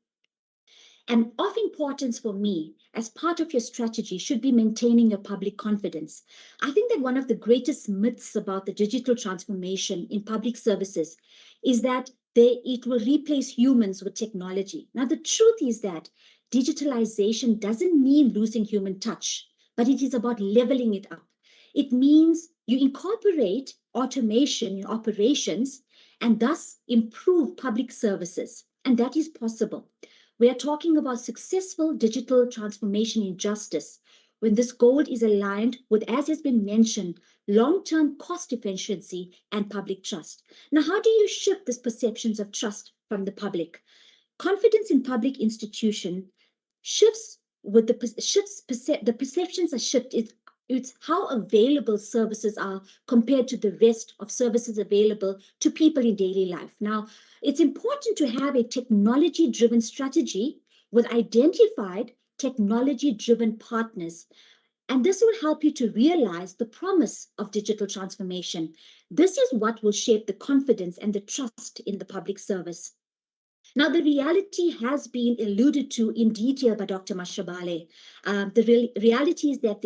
And of importance for me, as part of your strategy, should be maintaining your public confidence. I think that one of the greatest myths about the digital transformation in public services is that it will replace humans with technology. Now, the truth is that digitalization doesn't mean losing human touch, but it is about leveling it up. It means you incorporate automation in operations and thus improve public services, and that is possible. We are talking about successful digital transformation in justice, when this goal is aligned with, as has been mentioned, long-term cost efficiency and public trust. Now, how do you shift these perceptions of trust from the public? Confidence in public institution shifts with the perceptions are shifted. It's how available services are compared to the rest of services available to people in daily life. Now, it's important to have a technology-driven strategy with identified technology-driven partners. And this will help you to realize the promise of digital transformation. This is what will shape the confidence and the trust in the public service. Now, the reality has been alluded to in detail by Dr. Mashabale. The reality is that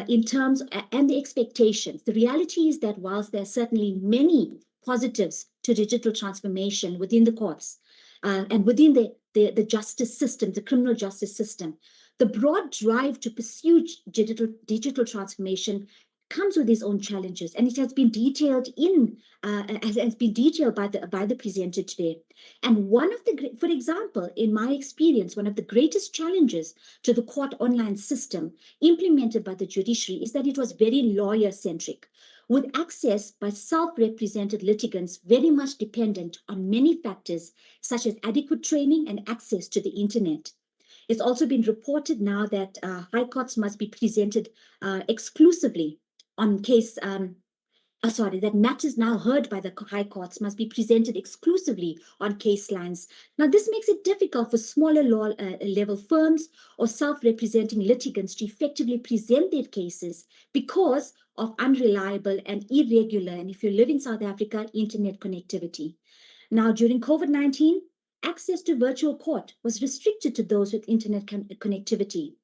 in terms and the expectations, the reality is that whilst there are certainly many positives to digital transformation within the courts and within the justice system, the criminal justice system, the broad drive to pursue digital transformation comes with its own challenges, and it has been detailed by the presenter today. And for example, in my experience, one of the greatest challenges to the court online system implemented by the judiciary is that it was very lawyer-centric, with access by self-represented litigants very much dependent on many factors, such as adequate training and access to the internet. It's also been reported now that high courts must be presented exclusively on case, that matters now heard by the high courts must be presented exclusively on case lines. Now, this makes it difficult for smaller law level firms or self-representing litigants to effectively present their cases because of unreliable and irregular, and if you live in South Africa, internet connectivity. Now, during COVID-19, access to virtual court was restricted to those with internet connectivity.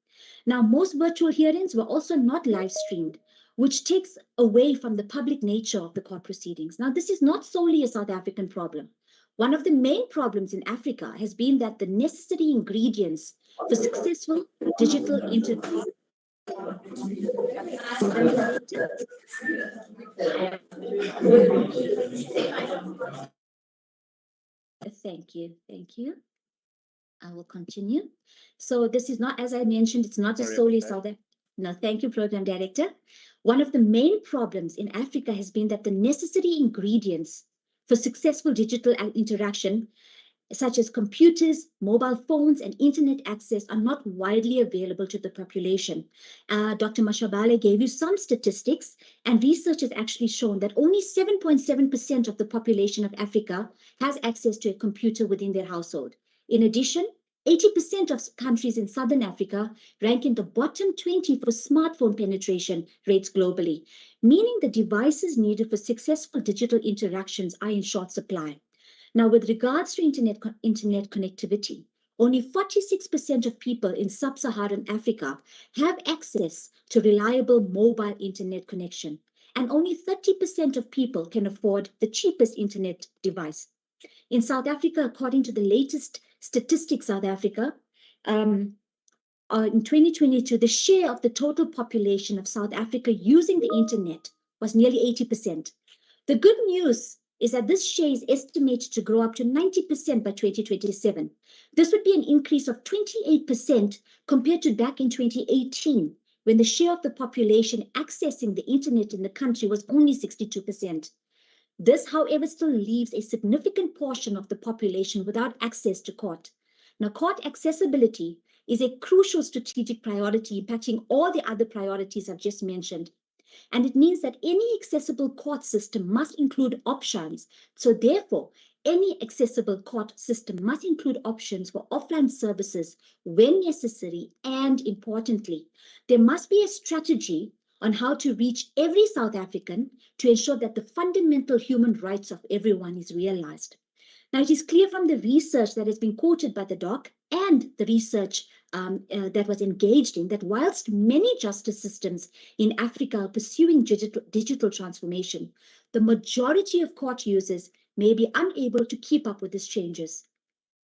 Now, most virtual hearings were also not live streamed, which takes away from the public nature of the court proceedings. Now, this is not solely a South African problem. One of the main problems in Africa has been that the necessary ingredients for successful digital Thank you. I will continue. So this is not, as I mentioned, it's not just solely South Africa. No, thank you, Program Director. One of the main problems in Africa has been that the necessary ingredients for successful digital interaction, such as computers, mobile phones, and internet access, are not widely available to the population. Dr. Mashabale gave you some statistics, and research has actually shown that only 7.7% of the population of Africa has access to a computer within their household. In addition, 80% of countries in Southern Africa rank in the bottom 20 for smartphone penetration rates globally, meaning the devices needed for successful digital interactions are in short supply. Now, with regards to internet connectivity, only 46% of people in sub-Saharan Africa have access to reliable mobile internet connection, and only 30% of people can afford the cheapest internet device. In South Africa, according to the latest Statistics South Africa, in 2022, the share of the total population of South Africa using the internet was nearly 80%. The good news is that this share is estimated to grow up to 90% by 2027. This would be an increase of 28% compared to back in 2018, when the share of the population accessing the internet in the country was only 62%. This, however, still leaves a significant portion of the population without access to court. Now, court accessibility is a crucial strategic priority impacting all the other priorities I've just mentioned. And it means that any accessible court system must include options. So therefore, any accessible court system must include options for offline services when necessary. And importantly, there must be a strategy on how to reach every South African to ensure that the fundamental human rights of everyone is realized. Now, it is clear from the research that has been quoted by the doc and the research that was engaged in that whilst many justice systems in Africa are pursuing digital transformation, the majority of court users may be unable to keep up with these changes.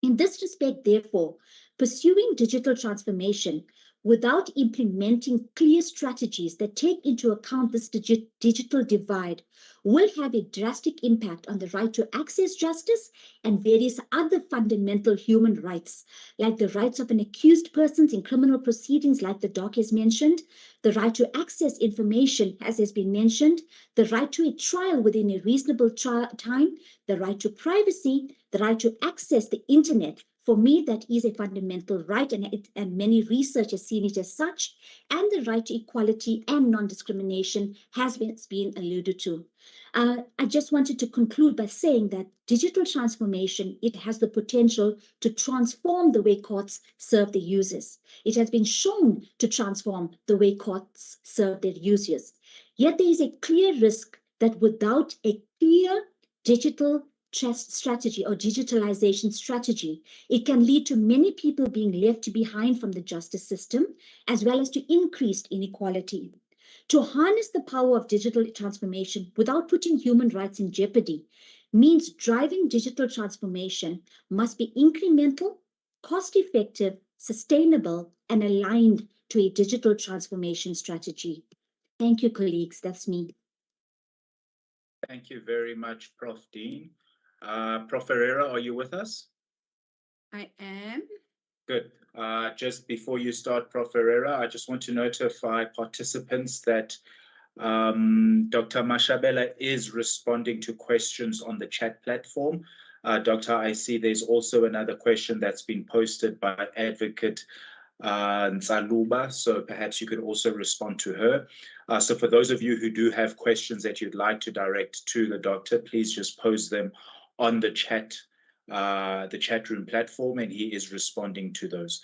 In this respect, therefore, pursuing digital transformation without implementing clear strategies that take into account this digital divide, will have a drastic impact on the right to access justice and various other fundamental human rights, like the rights of an accused person in criminal proceedings, like the doc has mentioned, the right to access information, as has been mentioned, the right to a trial within a reasonable time, the right to privacy, the right to access the internet. For me, that is a fundamental right, and many research has seen it as such, and the right to equality and non-discrimination has been alluded to. I just wanted to conclude by saying that digital transformation, it has the potential to transform the way courts serve their users. It has been shown to transform the way courts serve their users. Yet there is a clear risk that without a clear digital strategy or digitalization strategy, it can lead to many people being left behind from the justice system, as well as to increased inequality. To harness the power of digital transformation without putting human rights in jeopardy means driving digital transformation must be incremental, cost-effective, sustainable, and aligned to a digital transformation strategy. Thank you, colleagues. That's me. Thank you very much, Prof. Dean. Prof. Ferreira, are you with us? I am. Good. Just before you start, Prof. Ferreira, I just want to notify participants that Dr. Mashabela is responding to questions on the chat platform. Doctor, I see there's also another question that's been posted by Advocate Nsaluba, so perhaps you could also respond to her. So for those of you who do have questions that you'd like to direct to the doctor, please just post them on the chat room platform, and he is responding to those.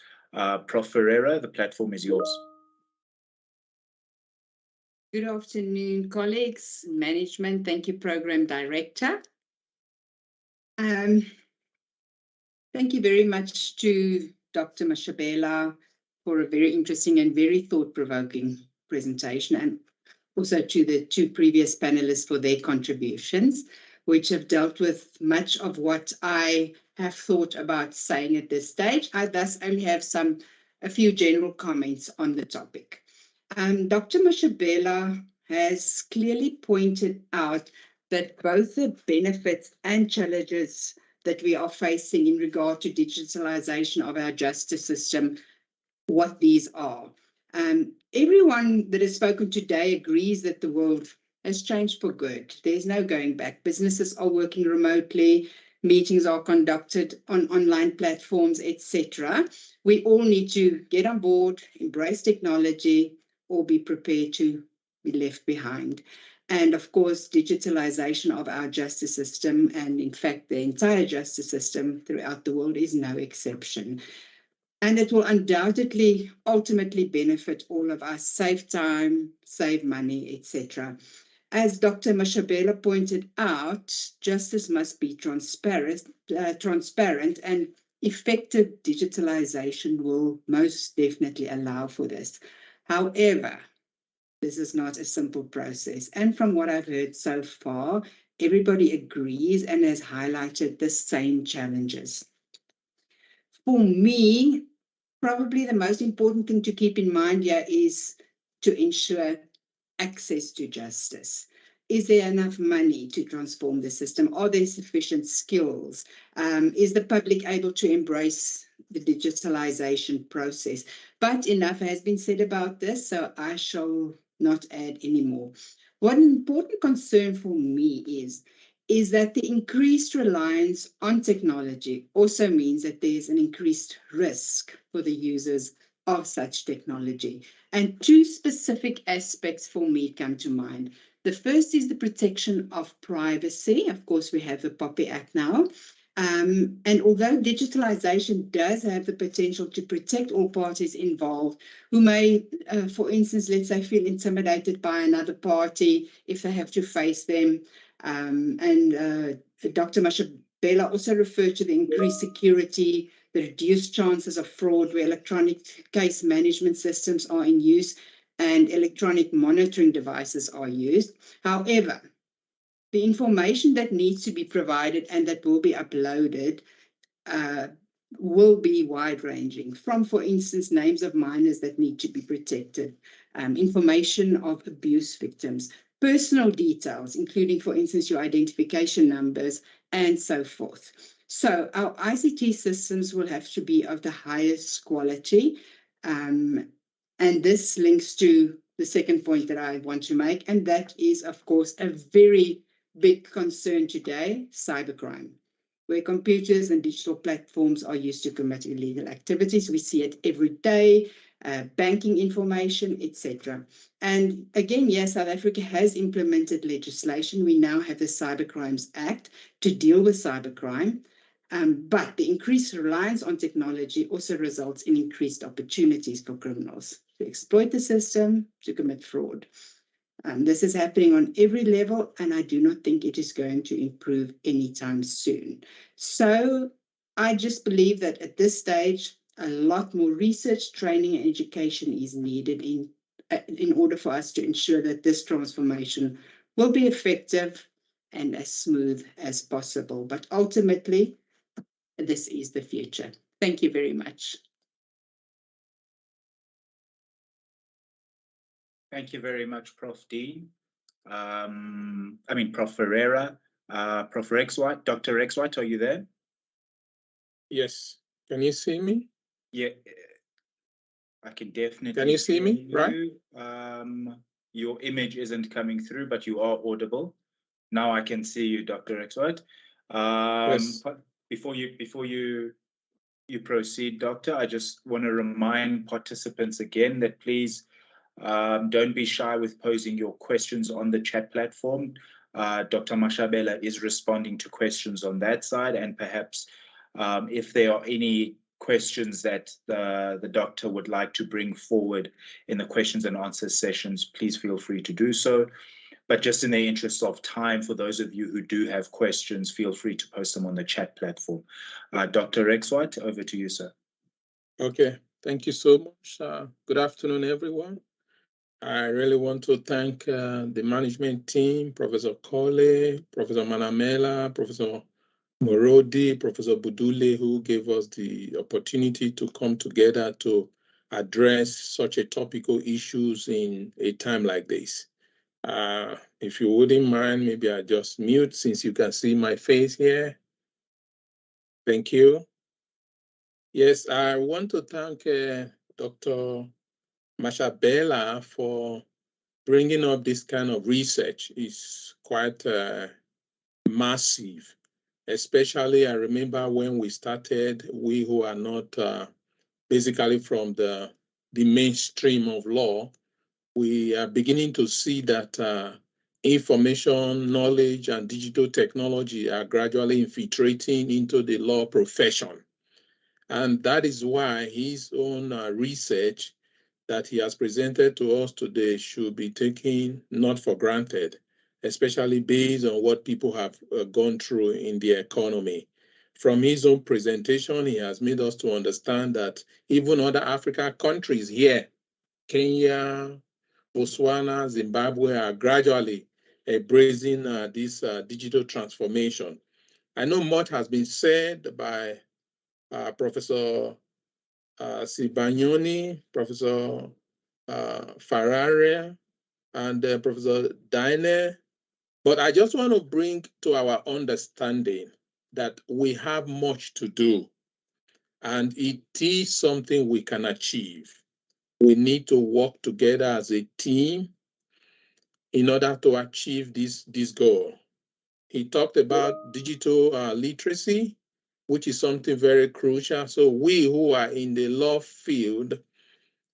Prof. Ferreira, the platform is yours. Good afternoon, colleagues, management. Thank you, Program Director. Thank you very much to Dr. Mashabela for a very interesting and very thought-provoking presentation, and also to the two previous panelists for their contributions, which have dealt with much of what I have thought about saying at this stage. I thus only have a few general comments on the topic. Dr. Mashabela has clearly pointed out that both the benefits and challenges that we are facing in regard to digitalization of our justice system, what these are. Everyone that has spoken today agrees that the world has changed for good. There's no going back. Businesses are working remotely, meetings are conducted on online platforms, etc. We all need to get on board, embrace technology, or be prepared to be left behind. And of course, digitalization of our justice system, and in fact, the entire justice system throughout the world, is no exception. And it will undoubtedly ultimately benefit all of us, save time, save money, etc. As Dr. Mashabela pointed out, justice must be transparent, and effective digitalization will most definitely allow for this. However, this is not a simple process. And from what I've heard so far, everybody agrees and has highlighted the same challenges. For me, probably the most important thing to keep in mind here is to ensure access to justice. Is there enough money to transform the system? Are there sufficient skills? Is the public able to embrace the digitalization process? But enough has been said about this, so I shall not add any more. One important concern for me is that the increased reliance on technology also means that there's an increased risk for the users of such technology. And two specific aspects for me come to mind. The first is the protection of privacy. Of course, we have the POPI Act now. And although digitalization does have the potential to protect all parties involved, who may, for instance, let's say, feel intimidated by another party if they have to face them. Dr. Mashabela also referred to the increased security, the reduced chances of fraud where electronic case management systems are in use and electronic monitoring devices are used. However, the information that needs to be provided and that will be uploaded will be wide-ranging, from, for instance, names of minors that need to be protected, information of abuse victims, personal details, including, for instance, your identification numbers, and so forth. So our ICT systems will have to be of the highest quality. And this links to the second point that I want to make, and that is, of course, a very big concern today, cybercrime, where computers and digital platforms are used to commit illegal activities. We see it every day, banking information, etc. And again, yes, South Africa has implemented legislation. We now have the Cybercrimes Act to deal with cybercrime. But the increased reliance on technology also results in increased opportunities for criminals to exploit the system, to commit fraud. This is happening on every level, and I do not think it is going to improve anytime soon. So I just believe that at this stage, a lot more research, training, and education is needed in order for us to ensure that this transformation will be effective and as smooth as possible. But ultimately, this is the future. Thank you very much. Thank you very much, Prof. Dean. Prof. Ferreira, Prof. Rexwhite, Dr. Rexwhite, are you there? Yes. Can you see me? Yeah, I can definitely. Can you see me? Right. Your image isn't coming through, but you are audible. Now I can see you, Dr. Rexwhite. Yes. Before you proceed, Doctor, I just want to remind participants again that please don't be shy with posing your questions on the chat platform. Dr. Mashabela is responding to questions on that side, and perhaps if there are any questions that the doctor would like to bring forward in the questions and answers sessions, please feel free to do so. But just in the interest of time, for those of you who do have questions, feel free to post them on the chat platform. Dr. Rexwhite, over to you, sir. Okay, thank you so much. Good afternoon, everyone. I really want to thank the management team, Professor College, Professor Manamela, Professor Morodi, Professor Budule, who gave us the opportunity to come together to address such a topical issues in a time like this. If you wouldn't mind, maybe I just mute since you can see my face here. Thank you. Yes, I want to thank Dr. Mashabela for bringing up this kind of research. It's quite massive. Especially, I remember when we started, we who are not basically from the mainstream of law, we are beginning to see that information, knowledge, and digital technology are gradually infiltrating into the law profession. And that is why his own research that he has presented to us today should be taken not for granted, especially based on what people have gone through in the economy. From his own presentation, he has made us to understand that even other African countries here, Kenya, Botswana, Zimbabwe, are gradually embracing this digital transformation. I know much has been said by Professor Sibanyoni, Professor Ferrari, and Professor Daine. But I just want to bring to our understanding that we have much to do, and it is something we can achieve. We need to work together as a team in order to achieve this goal. He talked about digital literacy, which is something very crucial. So we who are in the law field,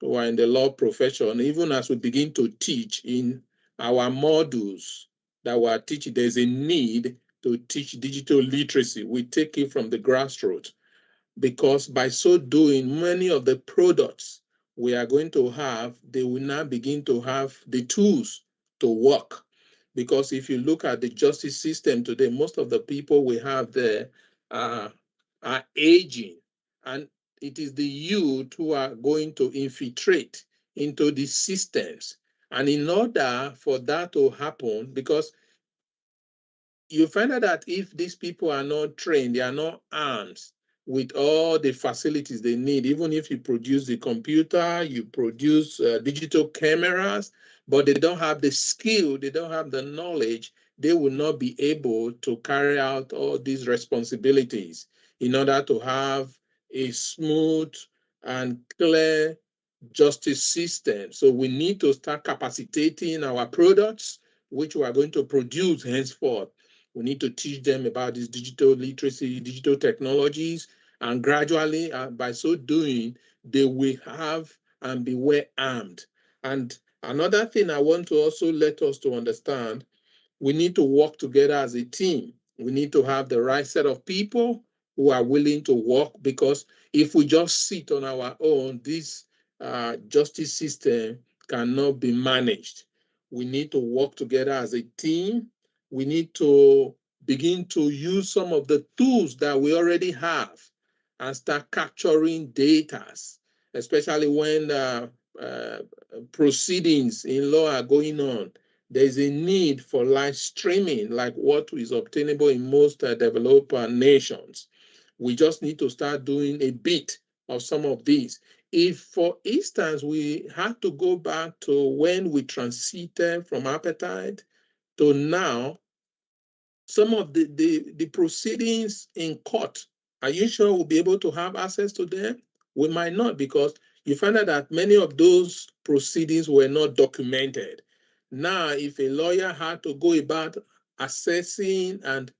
who are in the law profession, even as we begin to teach in our modules that we are teaching, there's a need to teach digital literacy. We take it from the grassroots, because by so doing, many of the products we are going to have, they will now begin to have the tools to work. Because if you look at the justice system today, most of the people we have there are aging, and it is the youth who are going to infiltrate into these systems. And in order for that to happen, because you find out that if these people are not trained, they are not armed, with all the facilities they need. Even if you produce the computer, you produce digital cameras, but they don't have the skill, they don't have the knowledge, they will not be able to carry out all these responsibilities in order to have a smooth and clear justice system. So we need to start capacitating our products, which we are going to produce henceforth. We need to teach them about this digital literacy, digital technologies, and gradually, by so doing, they will have and be well armed. And another thing I want to also let us to understand, we need to work together as a team. We need to have the right set of people who are willing to work, because if we just sit on our own, this justice system cannot be managed. We need to work together as a team. We need to begin to use some of the tools that we already have and start capturing data, especially when proceedings in law are going on. There's a need for live streaming, like what is obtainable in most developed nations. We just need to start doing a bit of some of these. If, for instance, we had to go back to when we transited from apartheid to now, some of the proceedings in court, are you sure we'll be able to have access to them? We might not, because you find out that many of those proceedings were not documented. Now, if a lawyer had to go about assessing and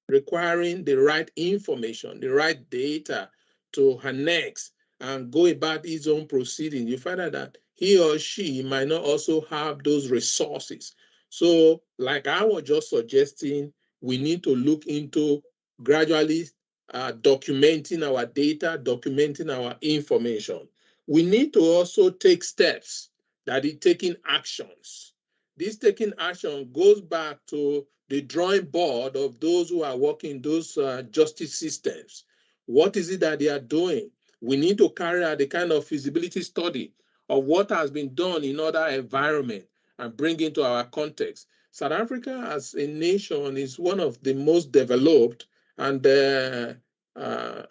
requiring the right information, the right data to annex and go about his own proceeding, you find out that he or she might not also have those resources. So, like I was just suggesting, we need to look into gradually documenting our data, documenting our information. We need to also take steps, that is taking actions. This taking action goes back to the drawing board of those who are working those justice systems. What is it that they are doing? We need to carry out the kind of feasibility study of what has been done in other environments and bring into our context. South Africa as a nation is one of the most developed, and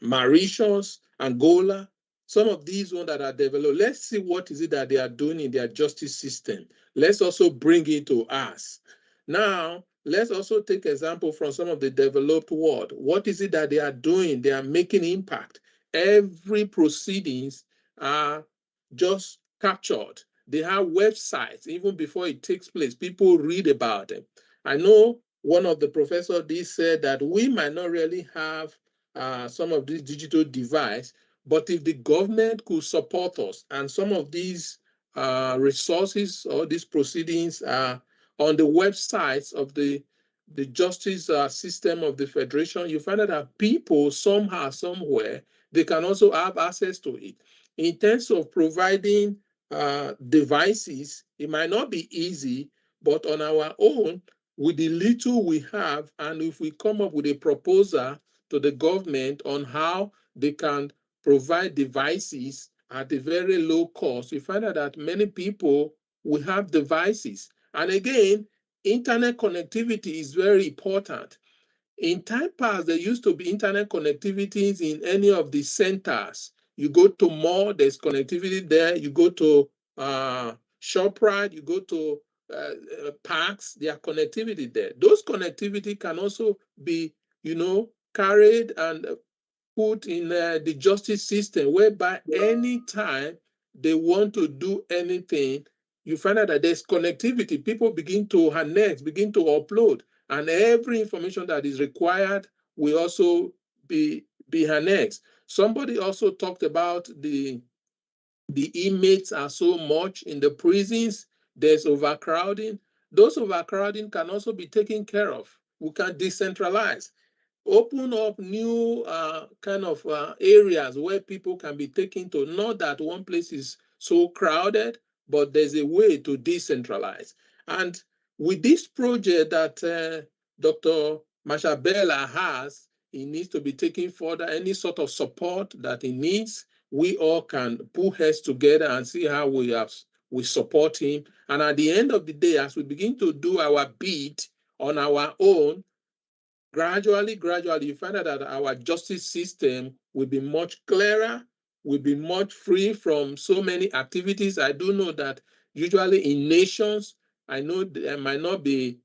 Mauritius, Angola, some of these ones that are developed. Let's see what is it that they are doing in their justice system. Let's also bring it to us. Now, let's also take example from some of the developed world. What is it that they are doing? They are making impact. Every proceedings are just captured. They have websites, even before it takes place, people read about it. I know one of the professors did said that we might not really have some of these digital devices, but if the government could support us and some of these resources or these proceedings are on the websites of the justice system of the Federation, you find out that people somehow, somewhere, they can also have access to it. In terms of providing devices, it might not be easy, but on our own, with the little we have, and if we come up with a proposal to the government on how they can provide devices at a very low cost, you find out that many people will have devices. And again, internet connectivity is very important. In time past, there used to be internet connectivities in any of the centers. You go to mall, there's connectivity there. You go to ShopRite, you go to parks, there are connectivity there. Those connectivity can also be, carried and put in the justice system, whereby anytime they want to do anything, you find out that there's connectivity. People begin to annex, begin to upload, and every information that is required will also be annexed. Somebody also talked about the inmates are so much in the prisons, there's overcrowding. Those overcrowding can also be taken care of. We can decentralize, open up new kind of areas where people can be taken to. Not that one place is so crowded, but there's a way to decentralize. And with this project that Dr. Mashabela has, he needs to be taking further any sort of support that he needs. We all can put heads together and see how we support him. And at the end of the day, as we begin to do our bit on our own, gradually, you find out that our justice system will be much clearer, will be much free from so many activities. I do know that usually in nations, I know it might not be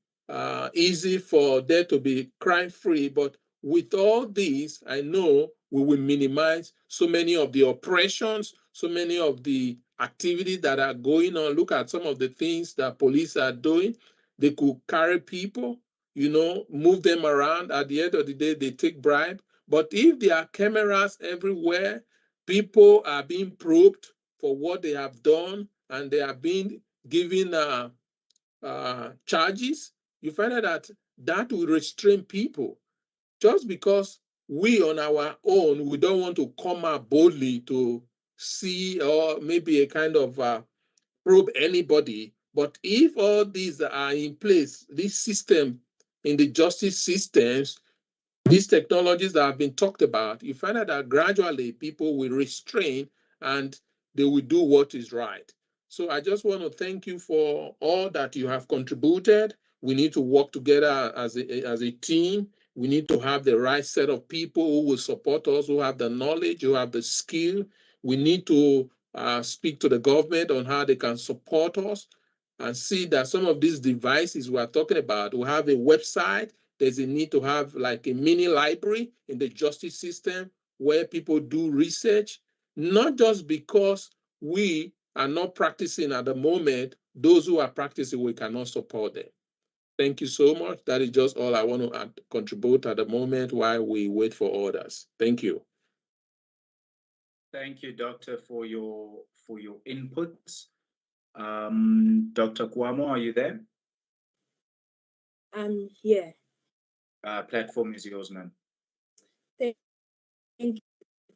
easy for there to be crime-free, but with all these, I know we will minimize so many of the oppressions, so many of the activities that are going on. Look at some of the things that police are doing. They could carry people, you know, move them around. At the end of the day, they take bribe. But if there are cameras everywhere, people are being probed for what they have done, and they are being given charges, you find out that that will restrain people. Just because we on our own, we don't want to come out boldly to see or maybe a kind of probe anybody. But if all these are in place, this system in the justice systems, these technologies that have been talked about, you find out that gradually people will restrain and they will do what is right. So I just want to thank you for all that you have contributed. We need to work together as a team. We need to have the right set of people who will support us, who have the knowledge, who have the skill. We need to speak to the government on how they can support us and see that some of these devices we are talking about will have a website. There's a need to have like a mini library in the justice system where people do research, not just because we are not practicing at the moment. Those who are practicing, we cannot support them. Thank you so much. That is just all I want to contribute at the moment while we wait for orders. Thank you. Thank you, Doctor, for your inputs. Dr. Kwamo, are you there? I'm here. Platform is yours, ma'am. Thank you,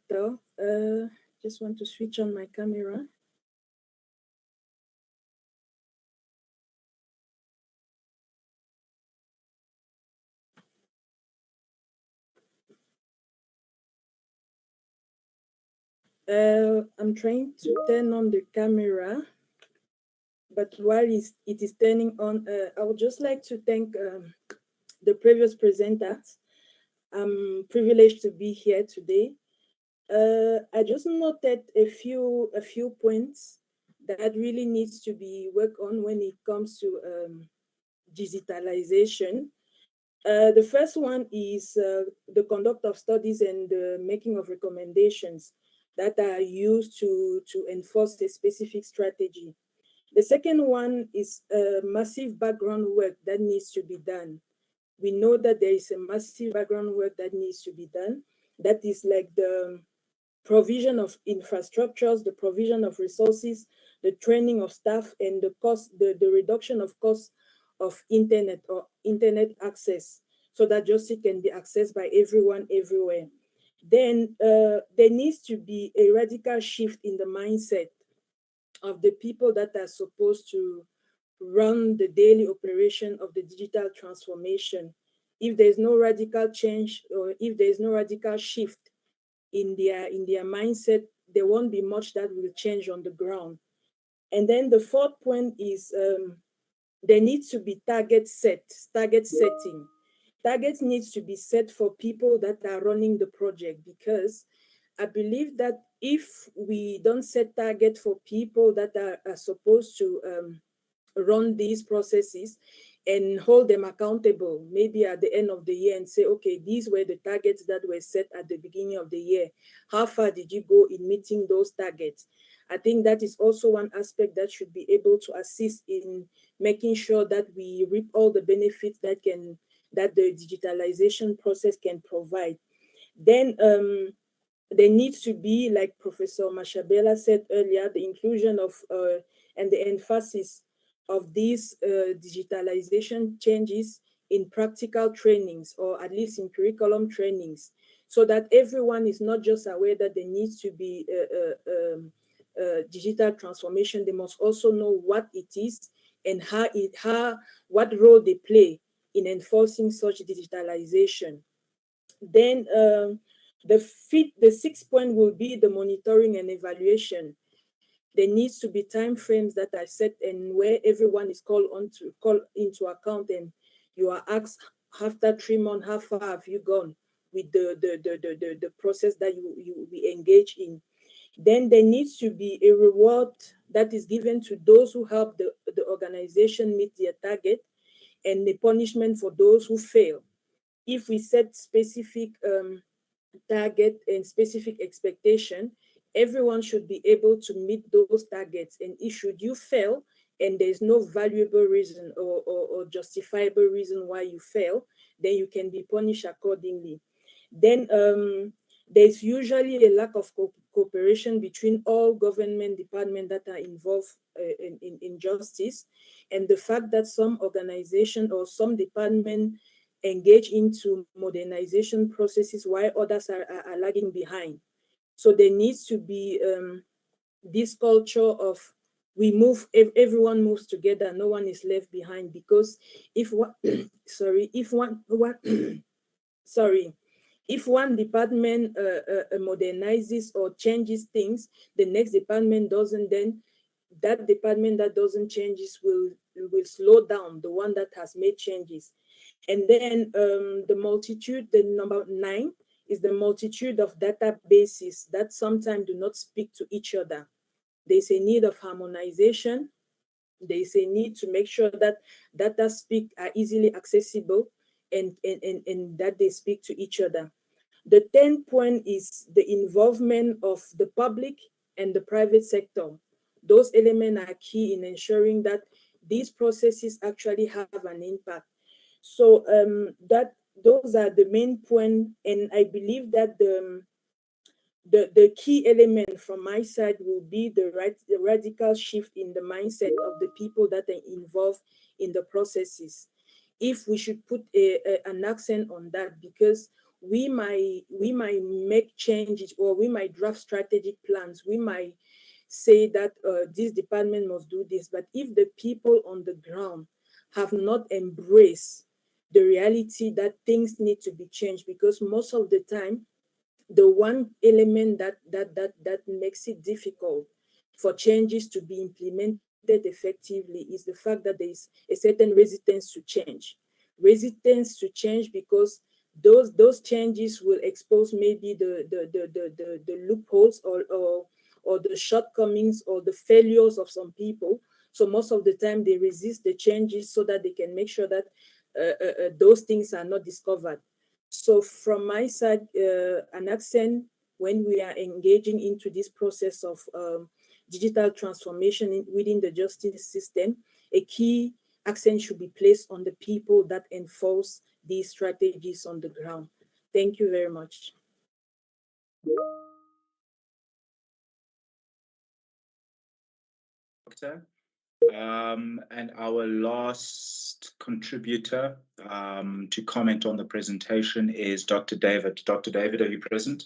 Doctor. Just want to switch on my camera. I'm trying to turn on the camera, but while it is turning on, I would just like to thank the previous presenters. I'm privileged to be here today. I just noted a few points that really needs to be worked on when it comes to digitalization. The first one is the conduct of studies and the making of recommendations that are used to enforce a specific strategy. The second one is massive background work that needs to be done. We know that there is a massive background work that needs to be done. That is like the provision of infrastructures, the provision of resources, the training of staff, and the reduction of costs of internet access, so that justice can be accessed by everyone everywhere. Then there needs to be a radical shift in the mindset of the people that are supposed to run the daily operation of the digital transformation. If there's no radical change, or if there's no radical shift in their mindset, there won't be much that will change on the ground. And then the fourth point is there needs to be target setting. Targets needs to be set for people that are running the project, because I believe that if we don't set target for people that are supposed to run these processes and hold them accountable, maybe at the end of the year, and say, okay, these were the targets that were set at the beginning of the year. How far did you go in meeting those targets? I think that is also one aspect that should be able to assist in making sure that we reap all the benefits that the digitalization process can provide. Then there needs to be, like Professor Mashabela said earlier, the inclusion of and the emphasis of these digitalization changes in practical trainings, or at least in curriculum trainings, so that everyone is not just aware that there needs to be digital transformation. They must also know what it is and what role they play in enforcing such digitalization. Then the sixth point will be the monitoring and evaluation. There needs to be time frames that are set, and where everyone is called into account, and you are asked after 3 months, how far have you gone with the process that you engage in? Then there needs to be a reward that is given to those who help the organization meet their target, and the punishment for those who fail. If we set specific target and specific expectation, everyone should be able to meet those targets. And if should you fail and there's no valuable reason or justifiable reason why you fail, then you can be punished accordingly. Then there's usually a lack of cooperation between all government departments that are involved in justice, and the fact that some organization or some department engage into modernization processes while others are lagging behind. So there needs to be this culture of everyone moves together, no one is left behind, because if one sorry, if one department modernizes or changes things, the next department doesn't, then that department that doesn't changes will slow down the one that has made changes. And then the number 9 is the multitude of databases that sometimes do not speak to each other. There's a need of harmonization. There's a need to make sure that data are easily accessible and that they speak to each other. The 10th point is the involvement of the public and the private sector. Those elements are key in ensuring that these processes actually have an impact. So those are the main points, and I believe that the key element from my side will be the radical shift in the mindset of the people that are involved in the processes. If we should put an accent on that, because we might make changes, or we might draft strategic plans, we might say that this department must do this, but if the people on the ground have not embraced the reality that things need to be changed, because most of the time the one element that makes it difficult for changes to be implemented effectively is the fact that there is a certain resistance to change. Resistance to change because those changes will expose maybe the loopholes or the shortcomings or the failures of some people. So most of the time they resist the changes so that they can make sure that those things are not discovered. So from my side, an accent when we are engaging into this process of digital transformation within the justice system, a key accent should be placed on the people that enforce these strategies on the ground. Thank you very much. And our last contributor to comment on the presentation is Dr. David. Dr. David, are you present?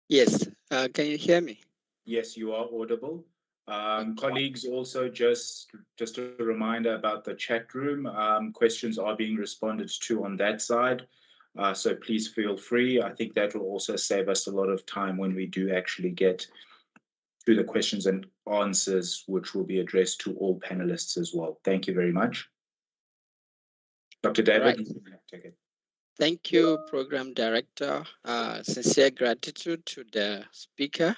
Yes, can you hear me? Yes, you are audible. Colleagues, also just a reminder about the chat room. Questions are being responded to on that side. So please feel free. I think that will also save us a lot of time when we do actually get to the questions and answers, which will be addressed to all panelists as well. Thank you very much. Dr. David, you can take it. Thank you, Program Director. Sincere gratitude to the speaker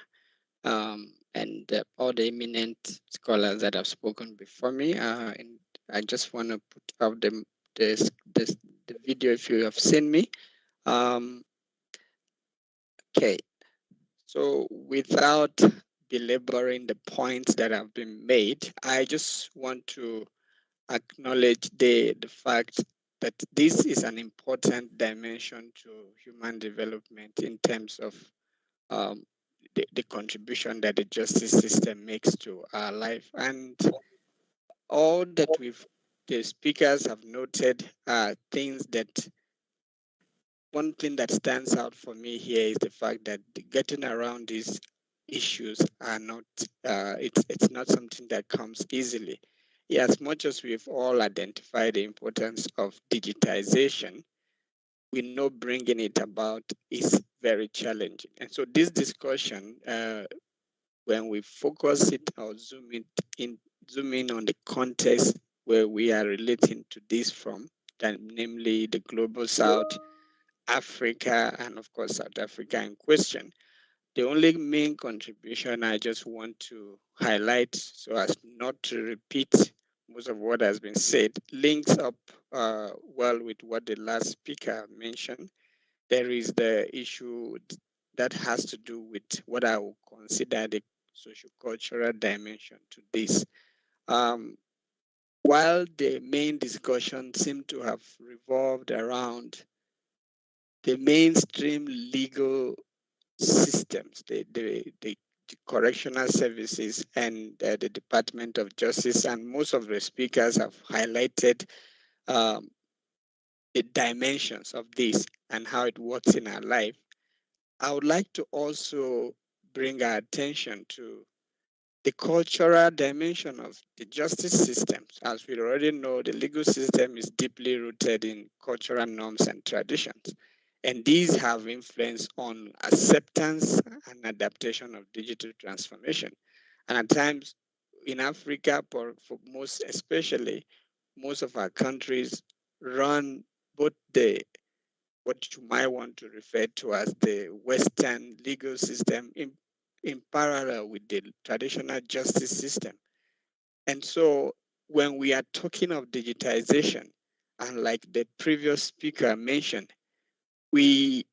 and all the eminent scholars that have spoken before me. And I just want to put up the video if you have seen me. Okay, so without belaboring the points that have been made, I just want to acknowledge the fact that this is an important dimension to human development in terms of the contribution that the justice system makes to our life. And all that the speakers have noted are things that, one thing that stands out for me here is the fact that getting around these issues are not, it's not something that comes easily. Yeah, as much as we've all identified the importance of digitization, we know bringing it about is very challenging. And so this discussion, when we focus it or zoom in on the context where we are relating to this from, that namely the global south, Africa, and of course South Africa in question. The only main contribution I just want to highlight, so as not to repeat most of what has been said, links up well with what the last speaker mentioned. There is the issue that has to do with what I would consider the sociocultural dimension to this. While the main discussion seemed to have revolved around the mainstream legal systems, the correctional services and the Department of Justice, and most of the speakers have highlighted um, the dimensions of this and how it works in our life. I would like to also bring our attention to the cultural dimension of the justice systems. As we already know, the legal system is deeply rooted in cultural norms and traditions. And these have influence on acceptance and adaptation of digital transformation. And at times in Africa, for most especially, most of our countries run both the what you might want to refer to as the Western legal system in parallel with the traditional justice system. And so when we are talking of digitization, and like the previous speaker mentioned, we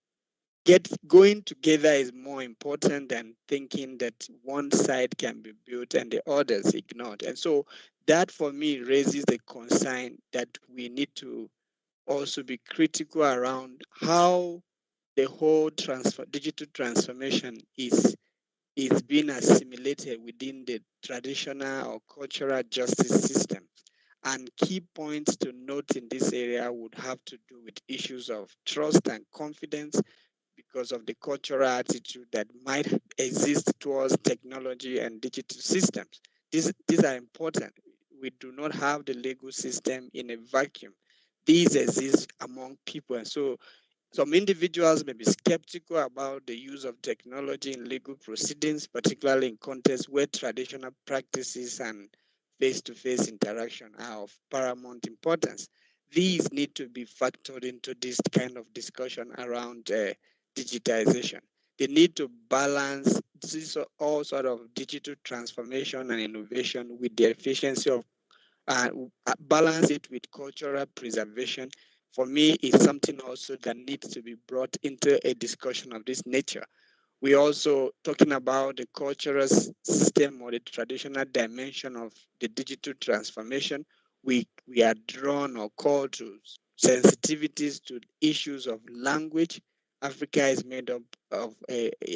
get going together is more important than thinking that one side can be built and the others ignored. And so that for me raises the concern that we need to also be critical around how the whole digital transformation is being assimilated within the traditional or cultural justice system. And key points to note in this area would have to do with issues of trust and confidence because of the cultural attitude that might exist towards technology and digital systems. These are important. We do not have the legal system in a vacuum. These exist among people. And so some individuals may be skeptical about the use of technology in legal proceedings, particularly in contexts where traditional practices and face-to-face interaction are of paramount importance. These need to be factored into this kind of discussion around digitization. They need to balance this all sort of digital transformation and innovation with the efficiency of balance it with cultural preservation. For me, is something also that needs to be brought into a discussion of this nature. We also talking about the cultural system or the traditional dimension of the digital transformation. We are drawn or called to sensitivities to issues of language. Africa is made up of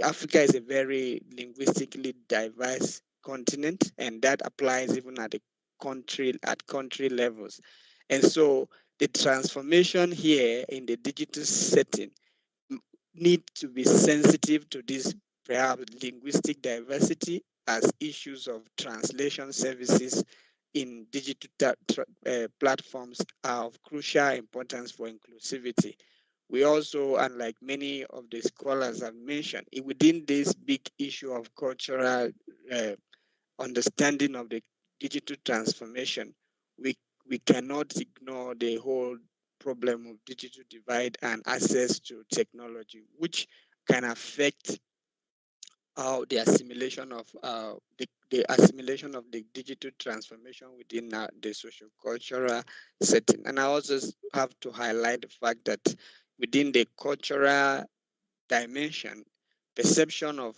Africa is a very linguistically diverse continent, and that applies even at country levels. And so the transformation here in the digital setting need to be sensitive to this perhaps linguistic diversity as issues of translation services in digital platforms are of crucial importance for inclusivity. We also, unlike many of the scholars have mentioned, within this big issue of cultural uh, understanding of the digital transformation, we, we cannot ignore the whole problem of digital divide and access to technology, which can affect how the assimilation of the assimilation of the digital transformation within the social cultural setting. And I also have to highlight the fact that within the cultural dimension, perception of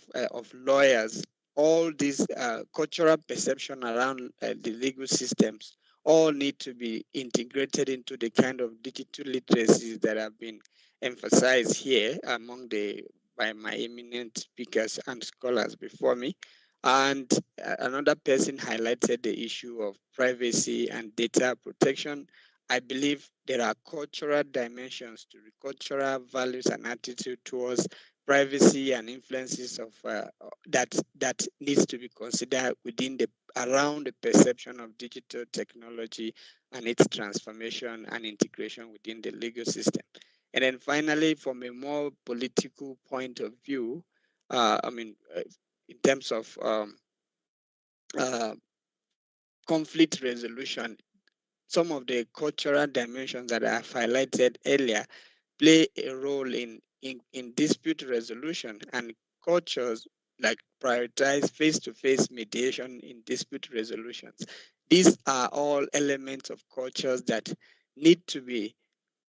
lawyers, all these cultural perception around the legal systems all need to be integrated into the kind of digital literacies that have been emphasized here among the by my eminent speakers and scholars before me. And another person highlighted the issue of privacy and data protection. I believe there are cultural dimensions to the cultural values and attitude towards privacy and influences of that needs to be considered within the around the perception of digital technology and its transformation and integration within the legal system. And then finally, from a more political point of view, in terms of uh, conflict resolution, some of the cultural dimensions that I've highlighted earlier play a role in dispute resolution, and cultures like prioritize face-to-face mediation in dispute resolutions. These are all elements of cultures that need to be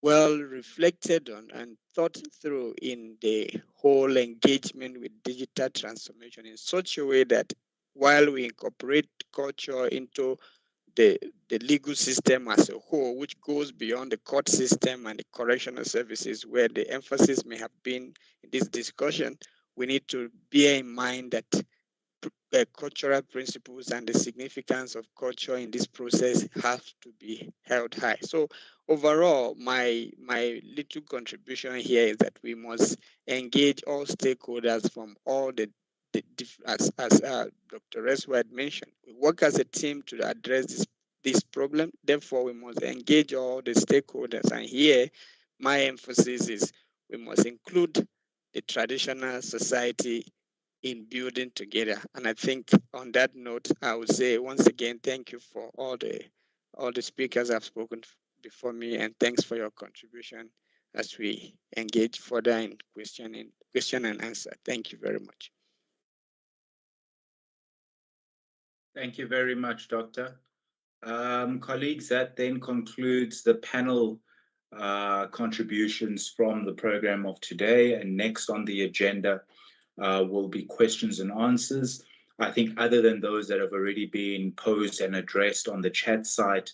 well reflected on and thought through in the whole engagement with digital transformation in such a way that while we incorporate culture into the legal system as a whole, which goes beyond the court system and the correctional services, where the emphasis may have been in this discussion, we need to bear in mind that cultural principles and the significance of culture in this process have to be held high. So overall, my little contribution here is that we must engage all stakeholders from all as Dr. Reswad mentioned, we work as a team to address this problem. Therefore, we must engage all the stakeholders. And here, my emphasis is we must include the traditional society in building together. And I think on that note, I would say once again, thank you for all the speakers have spoken before me, and thanks for your contribution as we engage further in question and answer. Thank you very much. Thank you very much, Doctor. Colleagues, that then concludes the panel contributions from the program of today. And next on the agenda will be questions and answers. I think other than those that have already been posed and addressed on the chat site,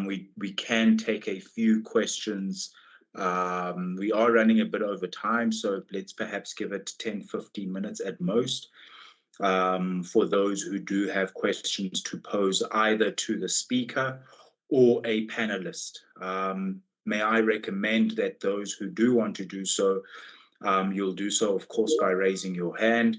we can take a few questions. We are running a bit over time, so let's perhaps give it 10, 15 minutes at most. For those who do have questions to pose either to the speaker or a panelist. May I recommend that those who do want to do so, you'll do so, of course, by raising your hand.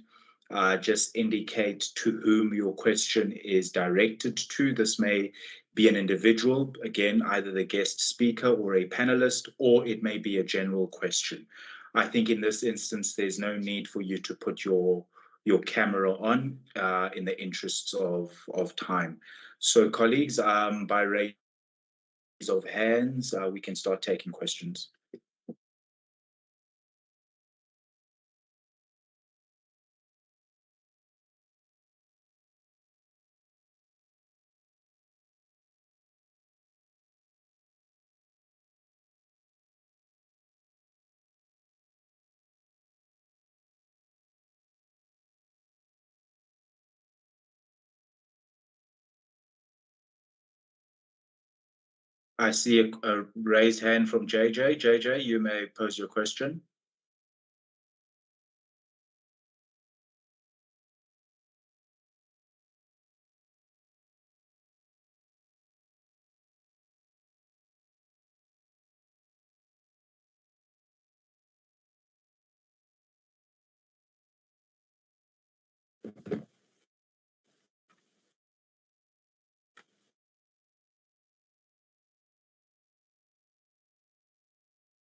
Just indicate to whom your question is directed to. This may be an individual, again, either the guest speaker or a panelist, or it may be a general question. I think in this instance, there's no need for you to put your camera on in the interests of time. So colleagues, by raise of hands, we can start taking questions. I see a raised hand from JJ. JJ, you may pose your question.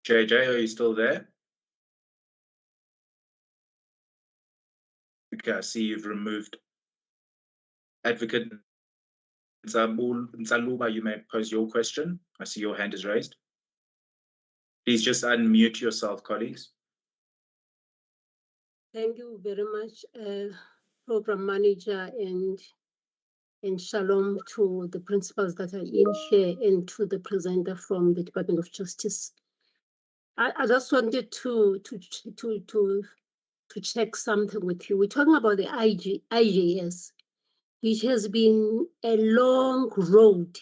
JJ, are you still there? Okay, I see you've removed. Advocate Nsaluba, you may pose your question. I see your hand is raised. Please just unmute yourself, colleagues. Thank you very much, Program Manager, and shalom to the principals that are in here and to the presenter from the Department of Justice. I just wanted to check something with you. We're talking about the IJS, which has been a long road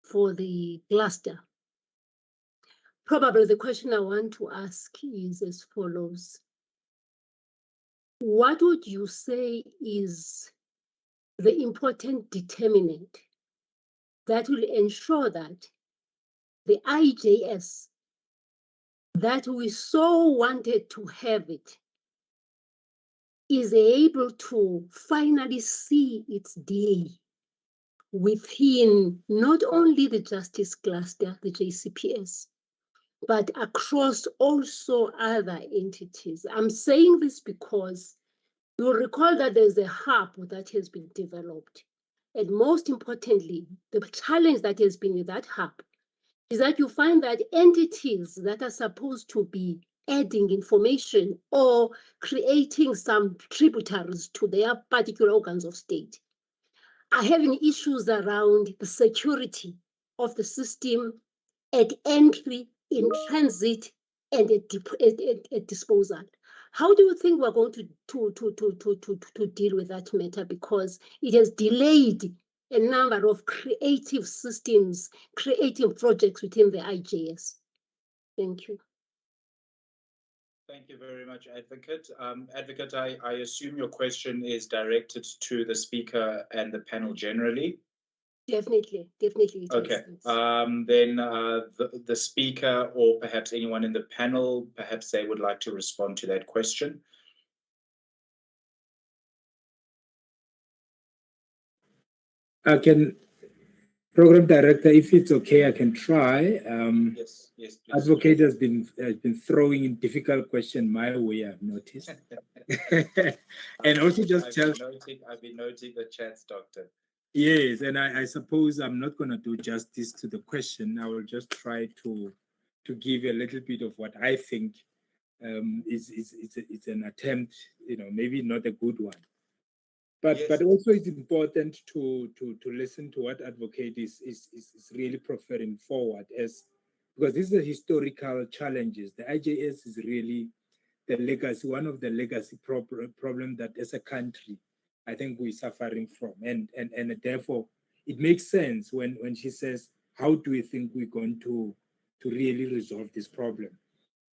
for the cluster. Probably the question I want to ask is as follows. What would you say is the important determinant that will ensure that the IJS that we so wanted to have it is able to finally see its day within not only the justice cluster, the JCPS, but across also other entities? I'm saying this because you'll recall that there's a hub that has been developed And most importantly, the challenge that has been with that hub is that you find that entities that are supposed to be adding information or creating some tributaries to their particular organs of state are having issues around the security of the system at entry, in transit, and at disposal. How do you think we're going to deal with that matter? Because it has delayed a number of creative systems, creative projects within the IJS. Thank you. Thank you very much, Advocate. Advocate, I assume your question is directed to the speaker and the panel generally. Definitely. Okay. Then the speaker or perhaps anyone in the panel, perhaps they would like to respond to that question. I can, Program Director, if it's okay, I can try. Yes, please. Advocate has been throwing in difficult question my way, I've noticed. And also I've been noting the chats, Doctor. Yes, and I suppose I'm not going to do justice to the question. I will just try to give a little bit of what I think it's an attempt, maybe not a good one. But Yes. But also it's important to listen to what Advocate is really preferring forward, as because this is a historical challenges. The IJS is really the legacy, one of the legacy problem that as a country I think we're suffering from, and therefore it makes sense when she says, how do we think we're going to really resolve this problem?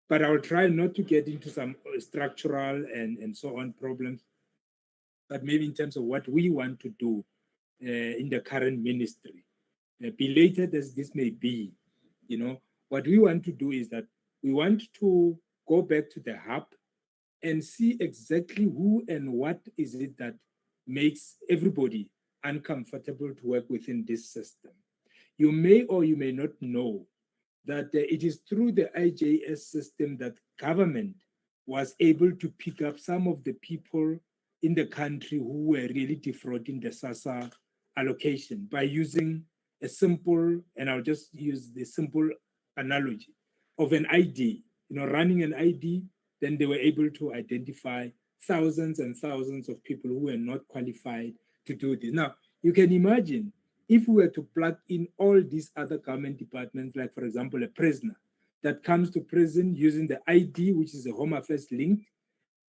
But I'll try not to get into some structural and so on problems, but maybe in terms of what we want to do in the current ministry. Belated as this may be, what we want to do is that we want to go back to the hub and see exactly who and what is it that makes everybody uncomfortable to work within this system. You may or you may not know that it is through the IJS system that government was able to pick up some of the people in the country who were really defrauding the SASSA allocation by using a simple, and I'll just use the simple analogy of an ID, running an ID. Then they were able to identify thousands and thousands of people who were not qualified to do this. Now, you can imagine if we were to plug in all these other government departments, like, for example, a prisoner that comes to prison using the ID, which is a Home Affairs link,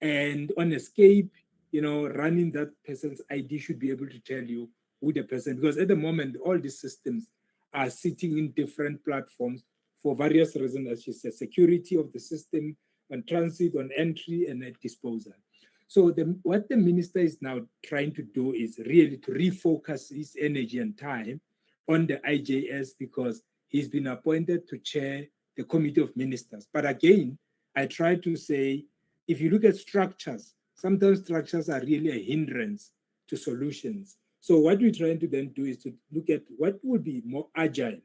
and on escape, running that person's ID should be able to tell you who the person, because at the moment, all these systems are sitting in different platforms for various reasons, as you said, security of the system, on transit, on entry, and at disposal. So what the minister is now trying to do is really to refocus his energy and time on the IJS, because he's been appointed to chair the Committee of Ministers. But again, I try to say, if you look at structures, sometimes structures are really a hindrance to solutions. So what we're trying to then do is to look at what would be more agile,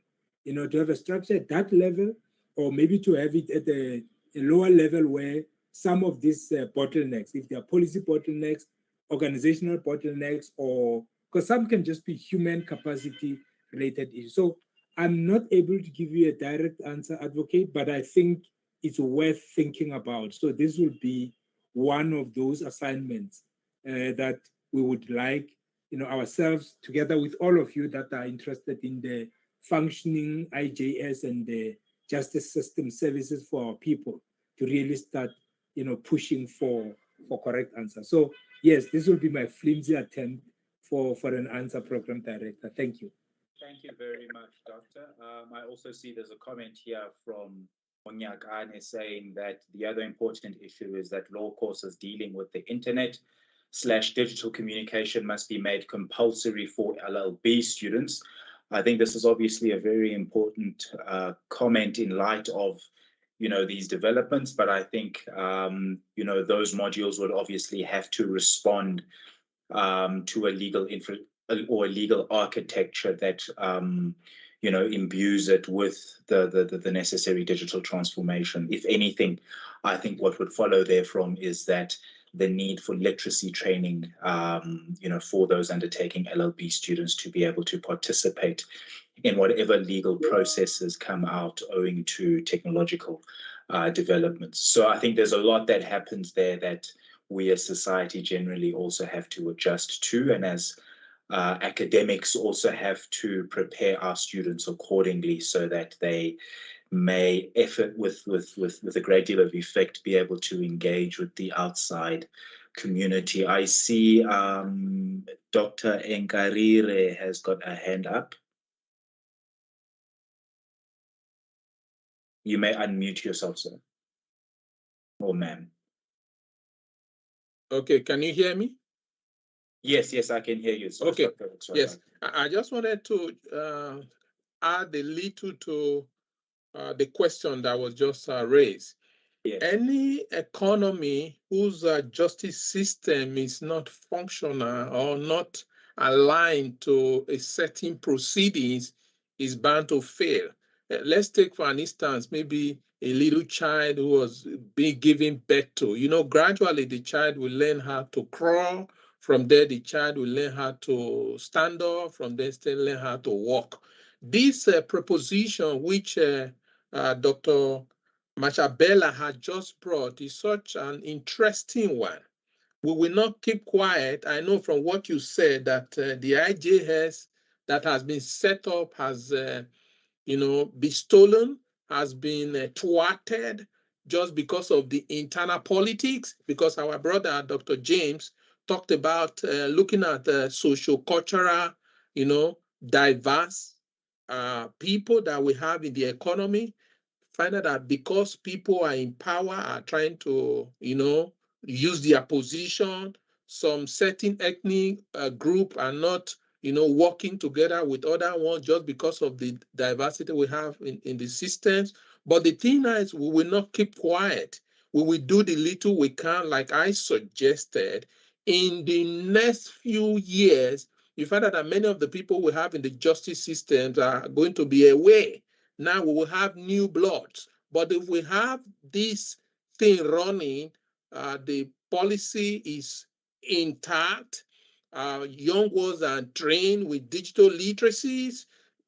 to have a structure at that level, or maybe to have it at a lower level where some of these bottlenecks, if they are policy bottlenecks, organizational bottlenecks, or because some can just be human capacity related issues. So I'm not able to give you a direct answer, Advocate, but I think it's worth thinking about. So this will be one of those assignments that we would like, ourselves, together with all of you that are interested in the functioning IJS and the justice system services for our people, to really start, pushing for correct answers. So yes, this will be my flimsy attempt for an answer, Program Director. Thank you. Thank you very much, Doctor. I also see there's a comment here from Onyakane saying that the other important issue is that law courses dealing with the internet/digital communication must be made compulsory for LLB students. I think this is obviously a very important comment in light of, these developments, but I think, those modules would obviously have to respond to a legal architecture that imbues it with the necessary digital transformation. If anything, I think what would follow therefrom is that the need for literacy training, for those undertaking LLB students to be able to participate in whatever legal processes come out owing to technological developments. So I think there's a lot that happens there that we as society generally also have to adjust to, and as academics also have to prepare our students accordingly so that they may with a great deal of effect be able to engage with the outside community. I see Dr. Enkarire has got a hand up. You may unmute yourself, sir. Or ma'am. Okay, can you hear me? Yes, I can hear you. Sir. Okay, yes. I just wanted to add a little to the question that was just raised. Yes. Any economy whose justice system is not functional or not aligned to a certain proceedings is bound to fail. Let's take, for an instance, maybe a little child who was being given birth to. Gradually the child will learn how to crawl. From there, the child will learn how to stand up. From there, still learn how to walk. This proposition, which Dr. Machabella had just brought, is such an interesting one. We will not keep quiet. I know from what you said that the IJS that has been set up has, been stolen, has been thwarted just because of the internal politics, because our brother, Dr. James, talked about looking at socio-cultural, diverse people that we have in the economy. Find out that because people are in power, are trying to, use their position, some certain ethnic group are not, working together with other ones just because of the diversity we have in the systems. But the thing is, we will not keep quiet. We will do the little we can, like I suggested. In the next few years, you find out that many of the people we have in the justice systems are going to be away. Now we will have new bloods. But if we have this thing running, the policy is intact, young ones are trained with digital literacies,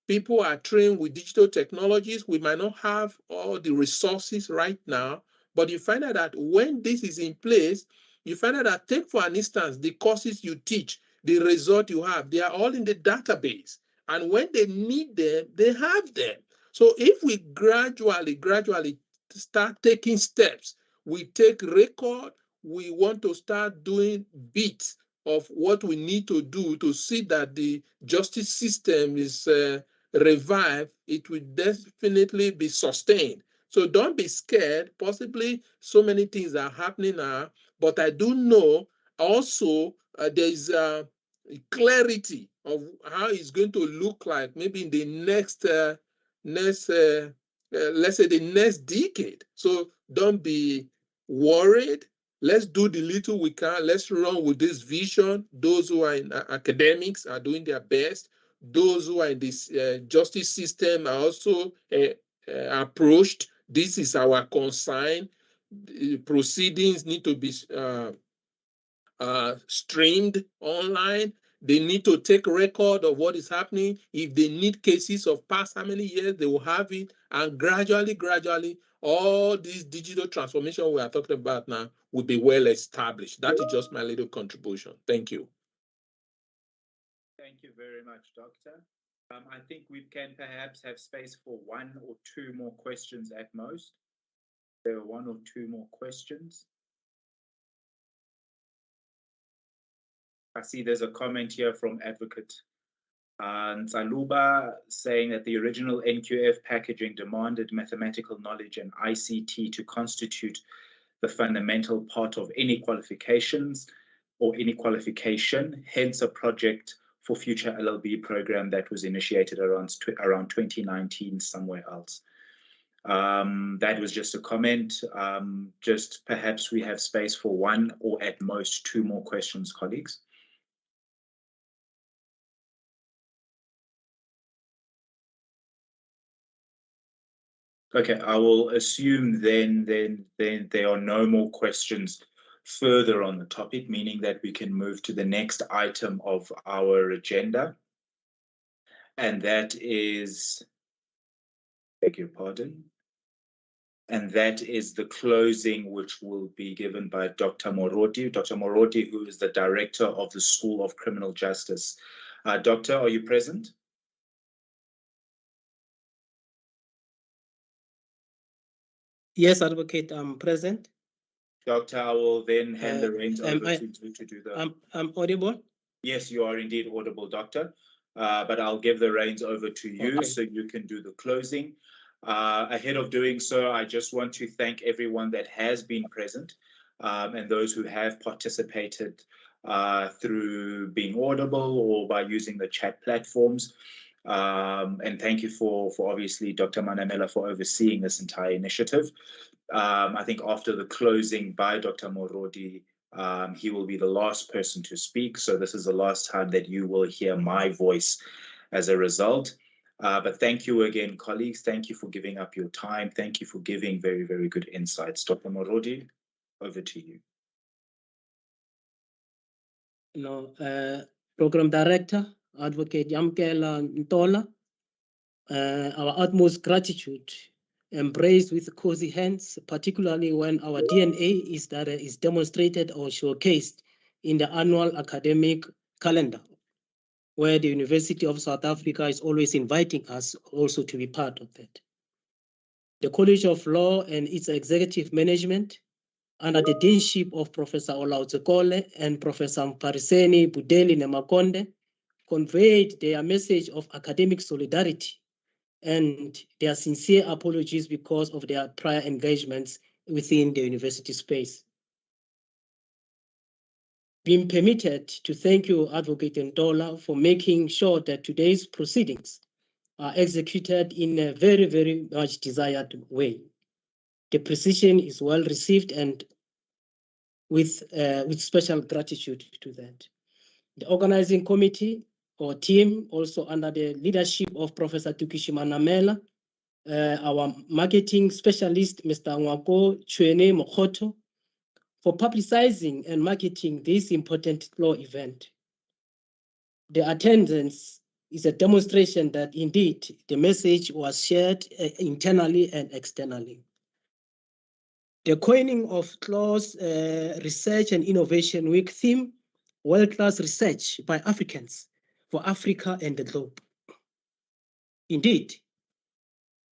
people are trained with digital technologies. We might not have all the resources right now, but you find out that when this is in place, you find out that, take for an instance, the courses you teach, the result you have, they are all in the database. And when they need them, they have them. So if we gradually start taking steps, we take record, we want to start doing bits of what we need to do to see that the justice system is revived, it will definitely be sustained. So don't be scared. Possibly so many things are happening now, but I do know also there is clarity of how it's going to look like maybe in the next let's say the next decade. So don't be worried. Let's do the little we can. Let's run with this vision. Those who are in academics are doing their best. Those who are in this justice system are also approached. This is our consign. The proceedings need to be streamed online. They need to take record of what is happening. If they need cases of past how many years, they will have it. And gradually, all this digital transformation we are talking about now will be well established. That is just my little contribution. Thank you. Thank you very much, Doctor. I think we can perhaps have space for one or two more questions at most. There are one or two more questions. I see there's a comment here from Advocate Nsaluba saying that the original NQF packaging demanded mathematical knowledge and ICT to constitute the fundamental part of any qualifications or any qualification, hence a project for future LLB program that was initiated around 2019 somewhere else. That was just a comment. Just perhaps we have space for one or at most two more questions, colleagues. Okay, I will assume then there are no more questions further on the topic, meaning that we can move to the next item of our agenda. And that is, beg your pardon, and that is the closing, which will be given by Dr. Moroti. Dr. Moroti, who is the director of the School of Criminal Justice. Doctor, are you present? Yes, Advocate, I'm present. Doctor, I will then hand the reins over to you to do the... I'm audible? Yes, you are indeed audible, Doctor. But I'll give the reins over to you so you can do the closing. Ahead of doing so, I just want to thank everyone that has been present and those who have participated through being audible or by using the chat platforms. And thank you for obviously Dr. Manamela for overseeing this entire initiative. I think after the closing by Dr. Morodi, he will be the last person to speak. So this is the last time that you will hear my voice as a result. But thank you again, colleagues. Thank you for giving up your time. Thank you for giving very, very good insights. Dr. Morodi, over to you. No, Program Director, Advocate Yamkela Ntola, our utmost gratitude, embraced with cozy hands, particularly when our DNA is demonstrated or showcased in the annual academic calendar, where the University of South Africa is always inviting us also to be part of that. The College of Law and its executive management, under the deanship of Professor Olauzekole and Professor Mpariseni Budeli Nemakonde, conveyed their message of academic solidarity and their sincere apologies because of their prior engagements within the university space. Being permitted to thank you, Advocate Ntola, for making sure that today's proceedings are executed in a very, very much desired way. The precision is well received and with special gratitude to that. The organizing committee or team, also under the leadership of Professor Tukishima Namela, our marketing specialist, Mr. Nwako Chwene Mokoto, for publicizing and marketing this important law event. The attendance is a demonstration that indeed the message was shared internally and externally. The coining of CLAW's Research and Innovation Week theme, world-class research by Africans for Africa and the globe. Indeed,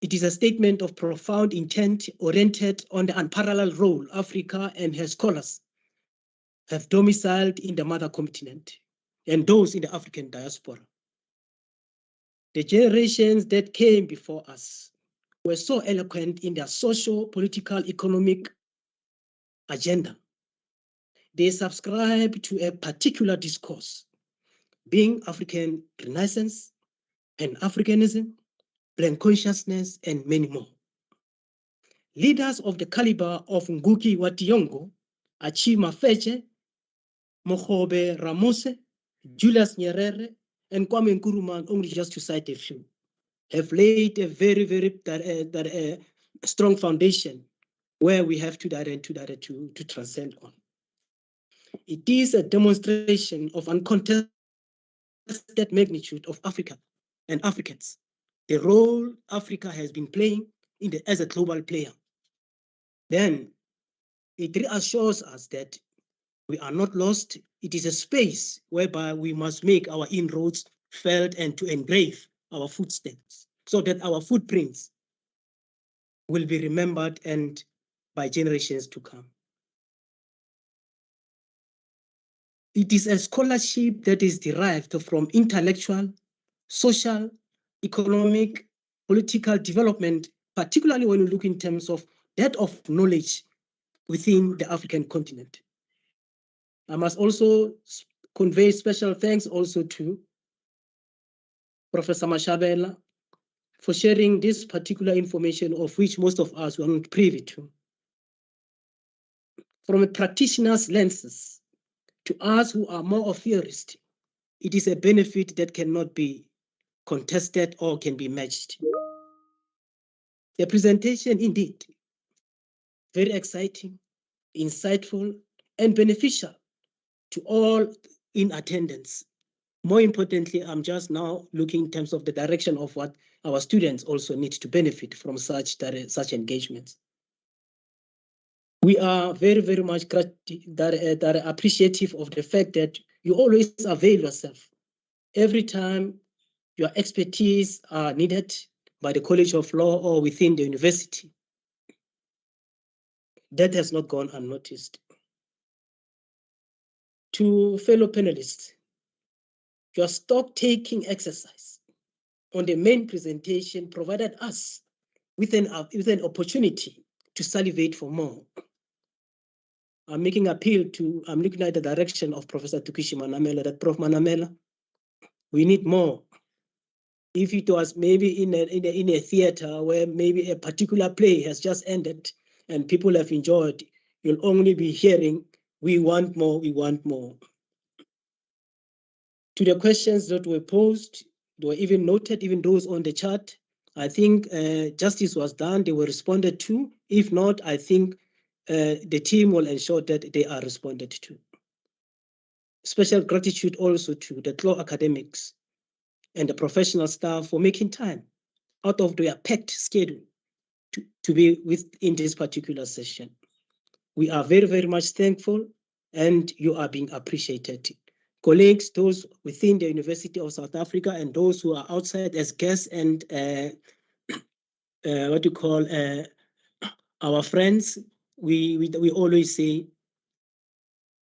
it is a statement of profound intent oriented on the unparalleled role Africa and her scholars have domiciled in the mother continent and those in the African diaspora. The generations that came before us were so eloquent in their social, political, economic agenda. They subscribe to a particular discourse, being African Renaissance, Pan-Africanism, Black consciousness, and many more. Leaders of the caliber of Ngugi wa Thiong'o, Achille Mafeche, Mogobe Ramose, Julius Nyerere, and Kwame Nkrumah, only just to cite a few, have laid a very, very strong foundation where we have to transcend on. It is a demonstration of uncontested magnitude of Africa and Africans, the role Africa has been playing as a global player. Then it reassures us that we are not lost. It is a space whereby we must make our inroads felt and to engrave our footsteps so that our footprints will be remembered and by generations to come. It is a scholarship that is derived from intellectual, social, economic, political development, particularly when you look in terms of that of knowledge within the African continent. I must also convey special thanks also to Professor Mashabela for sharing this particular information of which most of us were not privy to. From a practitioner's lenses, to us who are more of theorists, it is a benefit that cannot be contested or can be matched. The presentation indeed, very exciting, insightful, and beneficial to all in attendance. More importantly, I'm just now looking in terms of the direction of what our students also need to benefit from such engagements. We are very, very much appreciative of the fact that you always avail yourself. Every time your expertise are needed by the College of Law or within the university, that has not gone unnoticed. To fellow panelists, your stock-taking exercise on the main presentation provided us with an opportunity to salivate for more. I'm making appeal to, I'm looking at the direction of Professor Tukishi Manamela, that Prof. Manamela, we need more. If it was maybe in a theater where maybe a particular play has just ended and people have enjoyed, you'll only be hearing, we want more, we want more. To the questions that were posed, they were even noted, even those on the chart. I think justice was done, they were responded to. If not, I think the team will ensure that they are responded to. Special gratitude also to the law academics and the professional staff for making time out of their packed schedule to be in this particular session. We are very, very much thankful and you are being appreciated. Colleagues, those within the University of South Africa and those who are outside as guests and our friends, we always say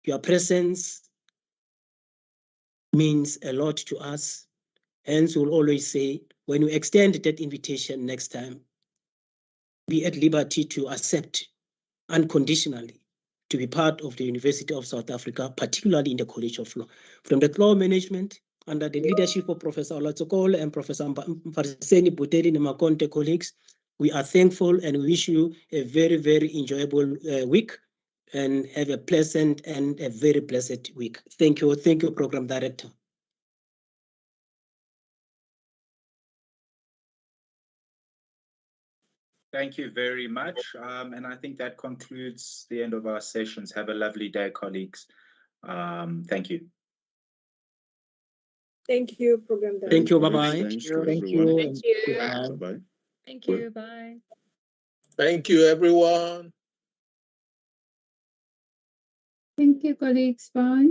your presence means a lot to us. Hence, we'll always say, when you extend that invitation next time, be at liberty to accept unconditionally to be part of the University of South Africa, particularly in the College of Law. From the law management, under the leadership of Professor Olatsokolo and Professor Mfariseni Buteri Nemakonte colleagues, we are thankful and we wish you a very, very enjoyable week and have a pleasant and a very blessed week. Thank you, Program Director. Thank you very much. And I think that concludes the end of our sessions. Have a lovely day, colleagues. Thank you. Thank you, Program Director. Thank you, bye-bye. Thanks to Thank everyone. you. Thank you. Bye-bye. Thank you. Bye. Thank you, everyone. Thank you, colleagues. Bye.